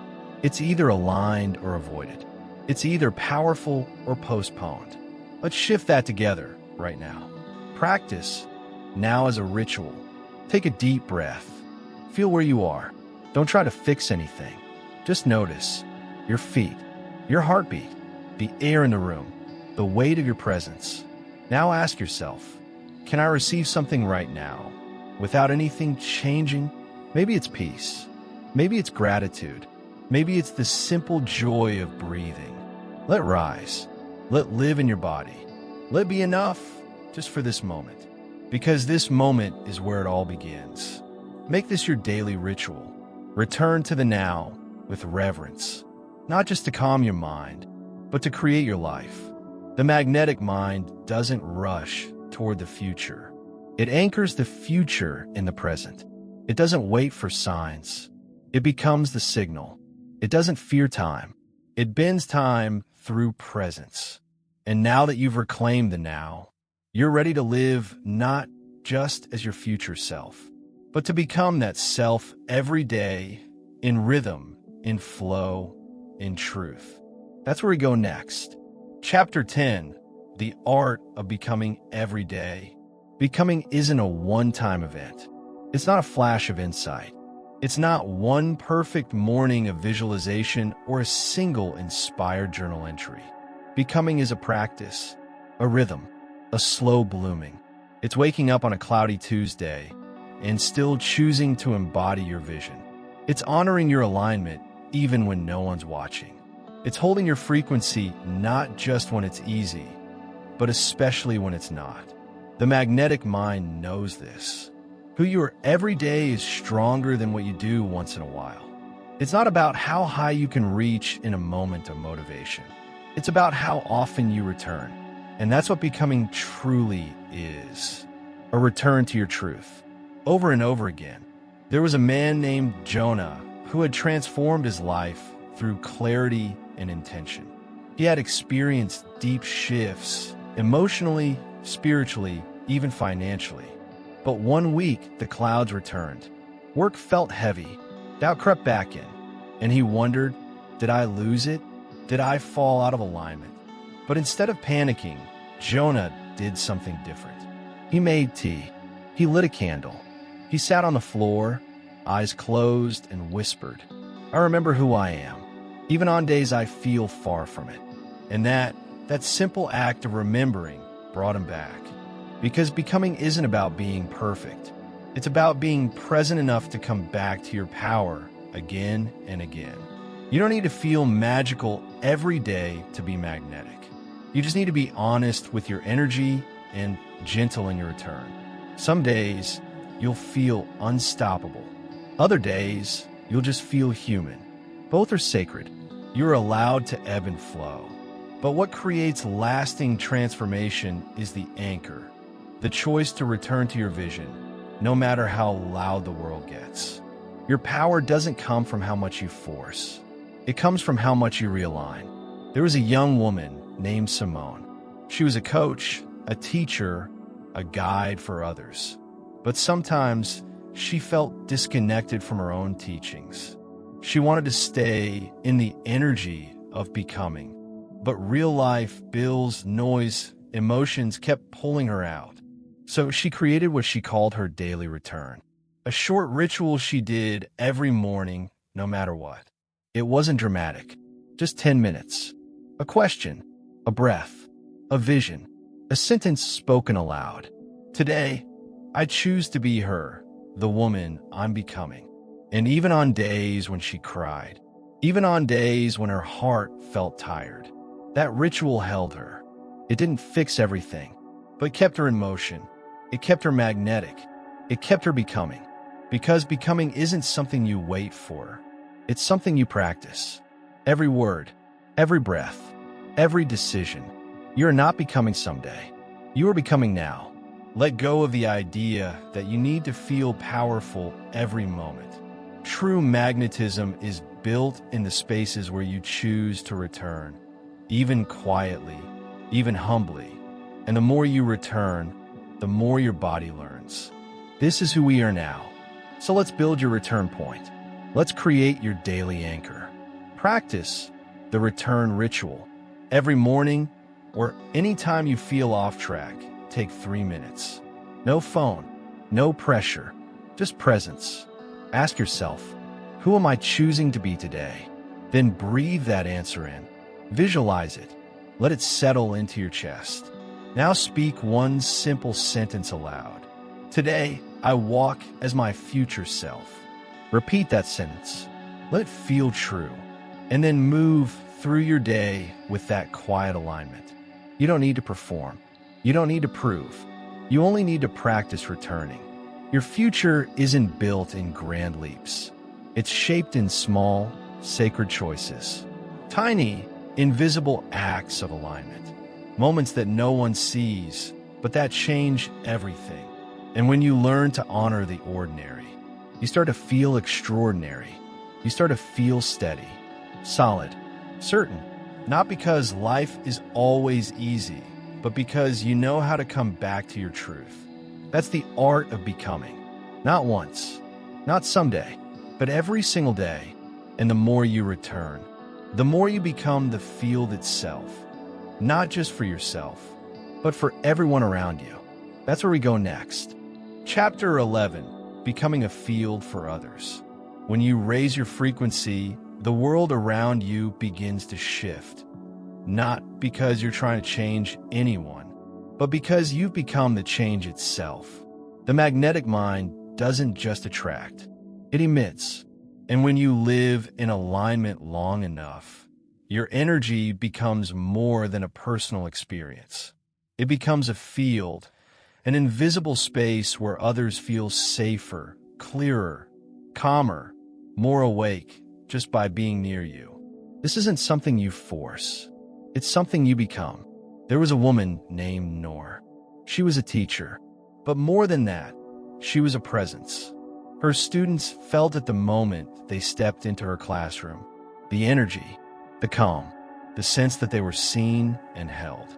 It's either aligned or avoided. It's either powerful or postponed. Let's shift that together right now. Practice now as a ritual. Take a deep breath. Feel where you are. Don't try to fix anything. Just notice your feet, your heartbeat, the air in the room, the weight of your presence. Now ask yourself, can I receive something right now without anything changing? Maybe it's peace. Maybe it's gratitude. Maybe it's the simple joy of breathing. Let rise. Let live in your body. Let be enough just for this moment. Because this moment is where it all begins. Make this your daily ritual. Return to the now with reverence. Not just to calm your mind, but to create your life. The magnetic mind doesn't rush toward the future. It anchors the future in the present. It doesn't wait for signs. It becomes the signal. It doesn't fear time. It bends time through presence. And now that you've reclaimed the now, you're ready to live not just as your future self, but to become that self every day in rhythm, in flow, in truth. That's where we go next. Chapter 10, the art of becoming every day. Becoming isn't a one-time event. It's not a flash of insight. It's not one perfect morning of visualization or a single inspired journal entry. Becoming is a practice, a rhythm, a slow blooming. It's waking up on a cloudy Tuesday and still choosing to embody your vision. It's honoring your alignment even when no one's watching. It's holding your frequency not just when it's easy, but especially when it's not. The magnetic mind knows this. Who you are every day is stronger than what you do once in a while. It's not about how high you can reach in a moment of motivation. It's about how often you return. And that's what becoming truly is. A return to your truth. Over and over again. There was a man named Jonah who had transformed his life through clarity and intention. He had experienced deep shifts, emotionally, spiritually, even financially. But one week, the clouds returned. Work felt heavy. Doubt crept back in. And he wondered, did I lose it? Did I fall out of alignment? But instead of panicking, Jonah did something different. He made tea. He lit a candle. He sat on the floor, eyes closed, and whispered, I remember who I am, even on days I feel far from it. And that simple act of remembering brought him back. Because becoming isn't about being perfect. It's about being present enough to come back to your power again and again. You don't need to feel magical every day to be magnetic. You just need to be honest with your energy and gentle in your return. Some days, you'll feel unstoppable. Other days, you'll just feel human. Both are sacred. You're allowed to ebb and flow. But what creates lasting transformation is the anchor. The choice to return to your vision, no matter how loud the world gets. Your power doesn't come from how much you force. It comes from how much you realign. There was a young woman named Simone. She was a coach, a teacher, a guide for others. But sometimes she felt disconnected from her own teachings. She wanted to stay in the energy of becoming. But real life, bills, noise, emotions kept pulling her out. So she created what she called her daily return. A short ritual she did every morning, no matter what. It wasn't dramatic, just 10 minutes. A question, a breath, a vision, a sentence spoken aloud. Today, I choose to be her, the woman I'm becoming. And even on days when she cried, even on days when her heart felt tired, that ritual held her. It didn't fix everything, but kept her in motion. It kept her magnetic. It kept her becoming. Because becoming isn't something you wait for. It's something you practice. Every word, every breath, every decision. You're not becoming someday. You are becoming now. Let go of the idea that you need to feel powerful every moment. True magnetism is built in the spaces where you choose to return, even quietly, even humbly. And the more you return, the more your body learns. This is who we are now. So let's build your return point. Let's create your daily anchor. Practice the return ritual. Every morning or anytime you feel off track, take 3 minutes. No phone, no pressure, just presence. Ask yourself, who am I choosing to be today? Then breathe that answer in. Visualize it. Let it settle into your chest. Now speak one simple sentence aloud. Today, I walk as my future self. Repeat that sentence. Let it feel true. And then move through your day with that quiet alignment. You don't need to perform. You don't need to prove. You only need to practice returning. Your future isn't built in grand leaps. It's shaped in small, sacred choices. Tiny, invisible acts of alignment. Moments that no one sees, but that change everything. And when you learn to honor the ordinary, you start to feel extraordinary. You start to feel steady, solid, certain. Not because life is always easy, but because you know how to come back to your truth. That's the art of becoming. Not once, not someday, but every single day. And the more you return, the more you become the field itself. Not just for yourself, but for everyone around you. That's where we go next. Chapter 11, Becoming a Field for Others. When you raise your frequency, the world around you begins to shift. Not because you're trying to change anyone, but because you've become the change itself. The magnetic mind doesn't just attract, it emits. And when you live in alignment long enough, your energy becomes more than a personal experience. It becomes a field, an invisible space where others feel safer, clearer, calmer, more awake just by being near you. This isn't something you force. It's something you become. There was a woman named Noor. She was a teacher, but more than that, she was a presence. Her students felt it the moment they stepped into her classroom. The energy, the calm, the sense that they were seen and held.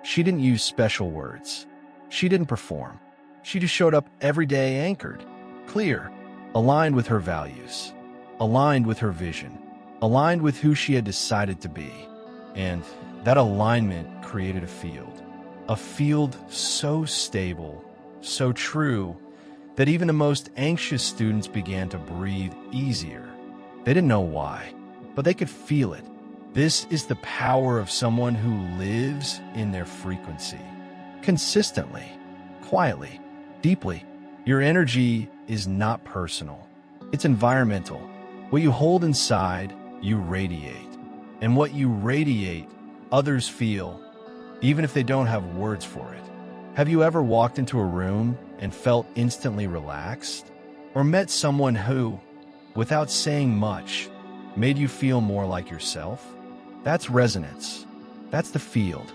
She didn't use special words. She didn't perform. She just showed up every day anchored, clear, aligned with her values, aligned with her vision, aligned with who she had decided to be. And that alignment created a field so stable, so true, that even the most anxious students began to breathe easier. They didn't know why, but they could feel it. This is the power of someone who lives in their frequency. Consistently, quietly, deeply. Your energy is not personal. It's environmental. What you hold inside, you radiate. And what you radiate, others feel, even if they don't have words for it. Have you ever walked into a room and felt instantly relaxed? Or met someone who, without saying much, made you feel more like yourself? That's resonance. That's the field.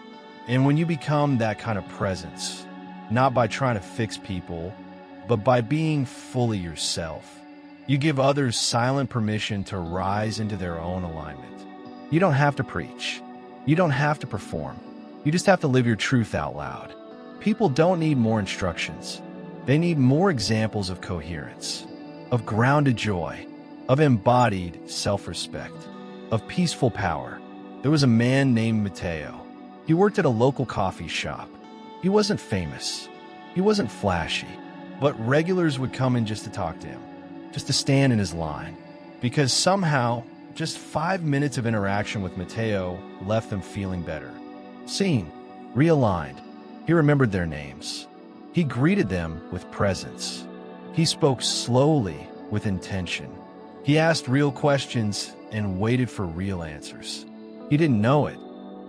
And when you become that kind of presence, not by trying to fix people, but by being fully yourself, you give others silent permission to rise into their own alignment. You don't have to preach. You don't have to perform. You just have to live your truth out loud. People don't need more instructions. They need more examples of coherence, of grounded joy, of embodied self-respect, of peaceful power. There was a man named Matteo. He worked at a local coffee shop. He wasn't famous. He wasn't flashy, but regulars would come in just to talk to him, just to stand in his line, because somehow just 5 minutes of interaction with Matteo left them feeling better. Seen, realigned. He remembered their names. He greeted them with presence. He spoke slowly with intention. He asked real questions and waited for real answers. He didn't know it,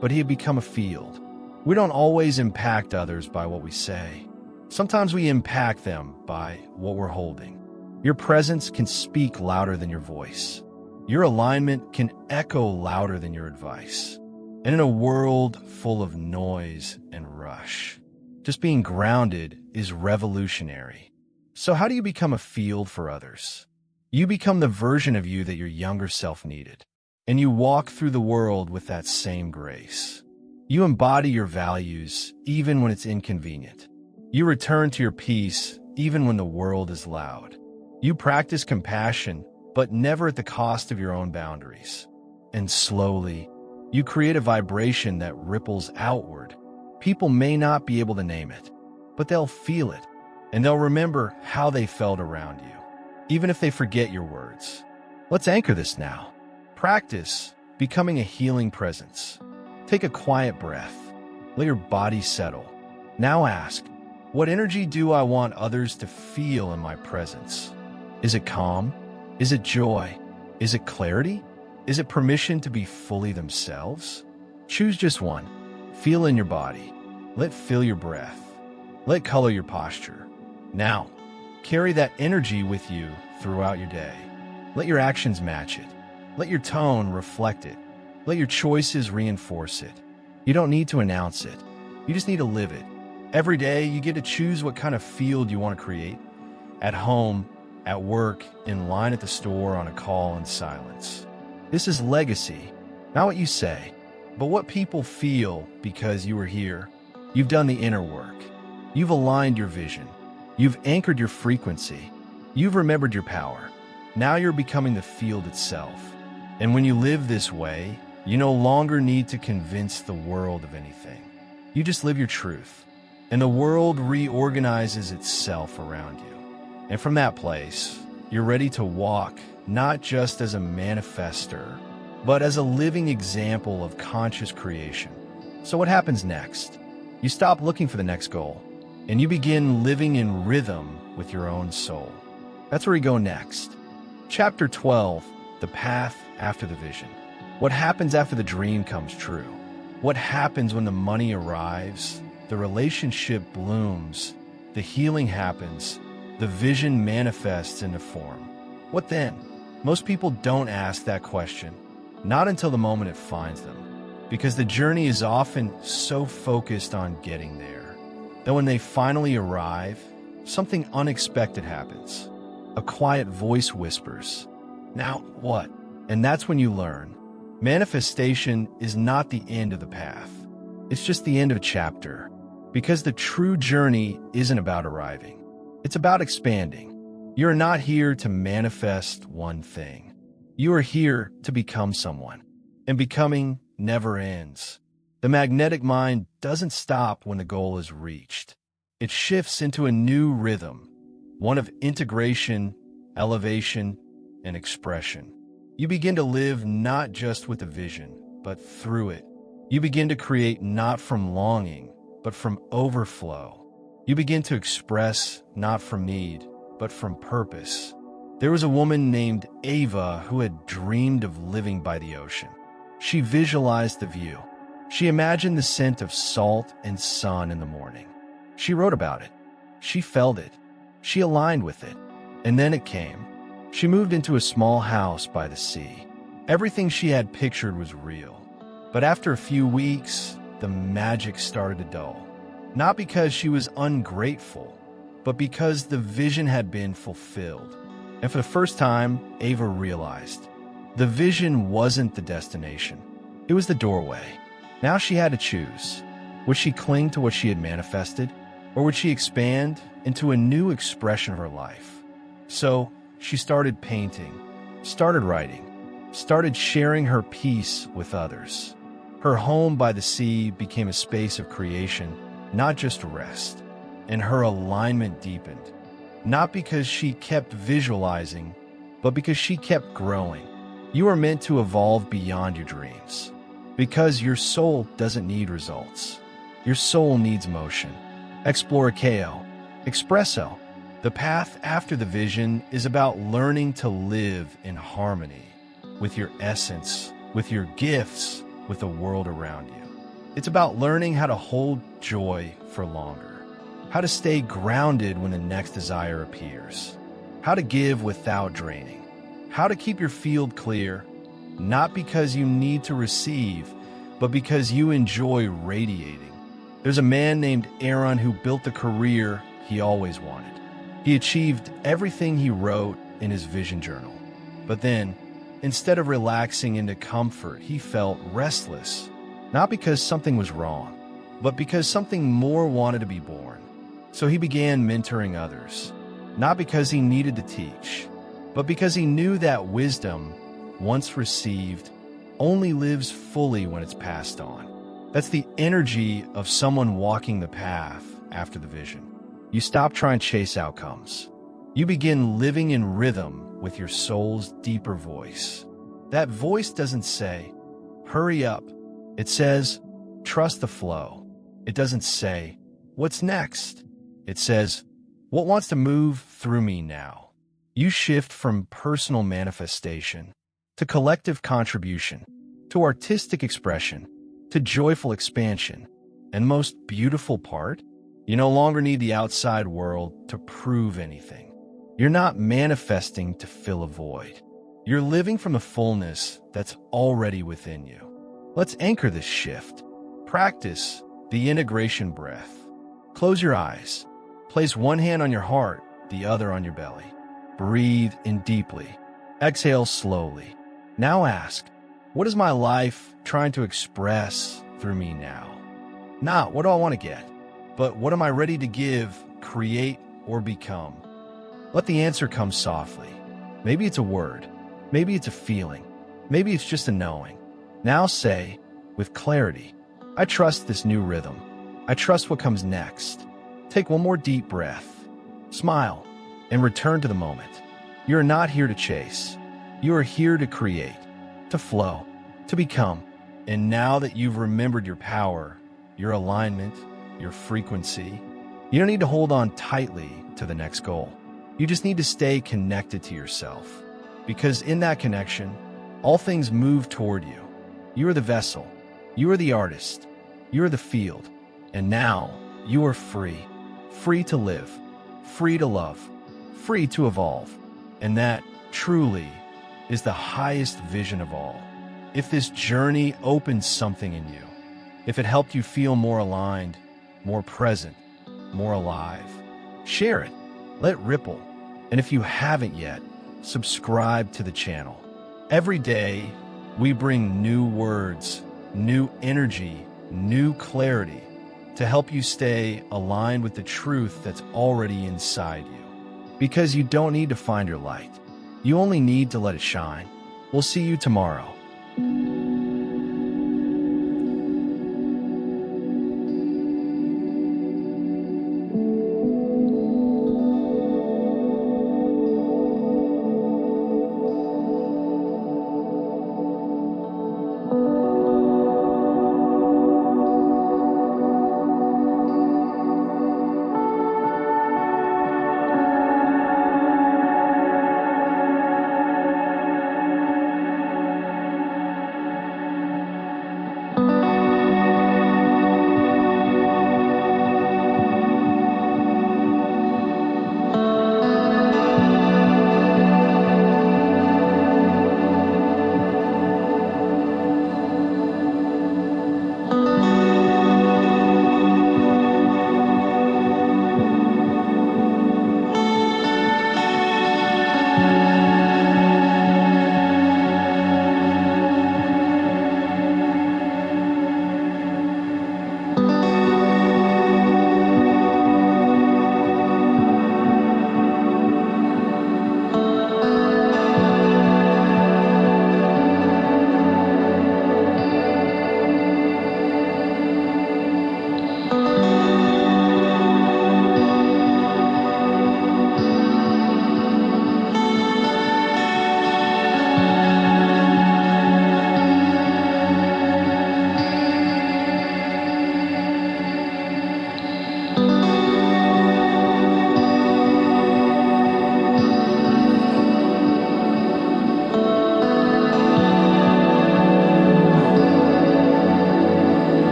but he had become a field. We don't always impact others by what we say. Sometimes we impact them by what we're holding. Your presence can speak louder than your voice. Your alignment can echo louder than your advice. And in a world full of noise and rush, just being grounded is revolutionary. So how do you become a field for others? You become the version of you that your younger self needed. And you walk through the world with that same grace. You embody your values even when it's inconvenient. You return to your peace even when the world is loud. You practice compassion, but never at the cost of your own boundaries. And slowly, you create a vibration that ripples outward. People may not be able to name it, but they'll feel it, and they'll remember how they felt around you, even if they forget your words. Let's anchor this now. Practice becoming a healing presence. Take a quiet breath. Let your body settle. Now ask, what energy do I want others to feel in my presence? Is it calm? Is it joy? Is it clarity? Is it permission to be fully themselves? Choose just one. Feel in your body. Let fill your breath. Let color your posture. Now, carry that energy with you throughout your day. Let your actions match it. Let your tone reflect it. Let your choices reinforce it. You don't need to announce it. You just need to live it. Every day, you get to choose what kind of field you want to create. At home, at work, in line at the store, on a call in silence. This is legacy, not what you say, but what people feel because you were here. You've done the inner work. You've aligned your vision. You've anchored your frequency. You've remembered your power. Now you're becoming the field itself. And when you live this way, you no longer need to convince the world of anything. You just live your truth, and the world reorganizes itself around you. And from that place, you're ready to walk not just as a manifester, but as a living example of conscious creation. So what happens next? You stop looking for the next goal, and you begin living in rhythm with your own soul. That's where we go next. Chapter 12, The Path After the Vision. What happens after the dream comes true? What happens when the money arrives, the relationship blooms, the healing happens, the vision manifests into form? What then? Most people don't ask that question, not until the moment it finds them, because the journey is often so focused on getting there that when they finally arrive, something unexpected happens. A quiet voice whispers, "Now what?" And that's when you learn. Manifestation is not the end of the path. It's just the end of a chapter, because the true journey isn't about arriving. It's about expanding. You're not here to manifest one thing. You are here to become someone, and becoming never ends. The magnetic mind doesn't stop when the goal is reached. It shifts into a new rhythm, one of integration, elevation, and expression. You begin to live not just with a vision, but through it. You begin to create not from longing, but from overflow. You begin to express not from need, but from purpose. There was a woman named Ava who had dreamed of living by the ocean. She visualized the view. She imagined the scent of salt and sun in the morning. She wrote about it. She felt it. She aligned with it. And then it came. She moved into a small house by the sea. Everything she had pictured was real. But after a few weeks, the magic started to dull. Not because she was ungrateful, but because the vision had been fulfilled. And for the first time, Ava realized the vision wasn't the destination. It was the doorway. Now she had to choose. Would she cling to what she had manifested, or would she expand into a new expression of her life? So she started painting, started writing, started sharing her peace with others. Her home by the sea became a space of creation, not just rest. And her alignment deepened, not because she kept visualizing, but because she kept growing. You are meant to evolve beyond your dreams, because your soul doesn't need results. Your soul needs motion. Exploracao, espresso. The path after the vision is about learning to live in harmony with your essence, with your gifts, with the world around you. It's about learning how to hold joy for longer, how to stay grounded when the next desire appears, how to give without draining, how to keep your field clear, not because you need to receive, but because you enjoy radiating. There's a man named Aaron who built the career he always wanted. He achieved everything he wrote in his vision journal. But then, instead of relaxing into comfort, he felt restless, not because something was wrong, but because something more wanted to be born. So he began mentoring others, not because he needed to teach, but because he knew that wisdom, once received, only lives fully when it's passed on. That's the energy of someone walking the path after the vision. You stop trying to chase outcomes. You begin living in rhythm with your soul's deeper voice. That voice doesn't say, "Hurry up." It says, "Trust the flow." It doesn't say, "What's next?" It says, "What wants to move through me now?" You shift from personal manifestation to collective contribution, to artistic expression, to joyful expansion. And the most beautiful part, you no longer need the outside world to prove anything. You're not manifesting to fill a void. You're living from the fullness that's already within you. Let's anchor this shift. Practice the integration breath. Close your eyes. Place one hand on your heart, the other on your belly. Breathe in deeply. Exhale slowly. Now ask, what is my life trying to express through me now? Not what do I want to get, but what am I ready to give, create, or become? Let the answer come softly. Maybe it's a word. Maybe it's a feeling. Maybe it's just a knowing. Now say, with clarity, I trust this new rhythm. I trust what comes next. Take one more deep breath, smile, and return to the moment. You are not here to chase. You are here to create, to flow, to become. And now that you've remembered your power, your alignment, your frequency, you don't need to hold on tightly to the next goal. You just need to stay connected to yourself. Because in that connection, all things move toward you. You are the vessel. You are the artist. You are the field. And now, you are free. Free to live. Free to love. Free to evolve. And that, truly, is the highest vision of all. If this journey opened something in you, if it helped you feel more aligned, more present, more alive, share it. Let it ripple. And if you haven't yet, subscribe to the channel. Every day, we bring new words, new energy, new clarity to help you stay aligned with the truth that's already inside you. Because you don't need to find your light. You only need to let it shine. We'll see you tomorrow.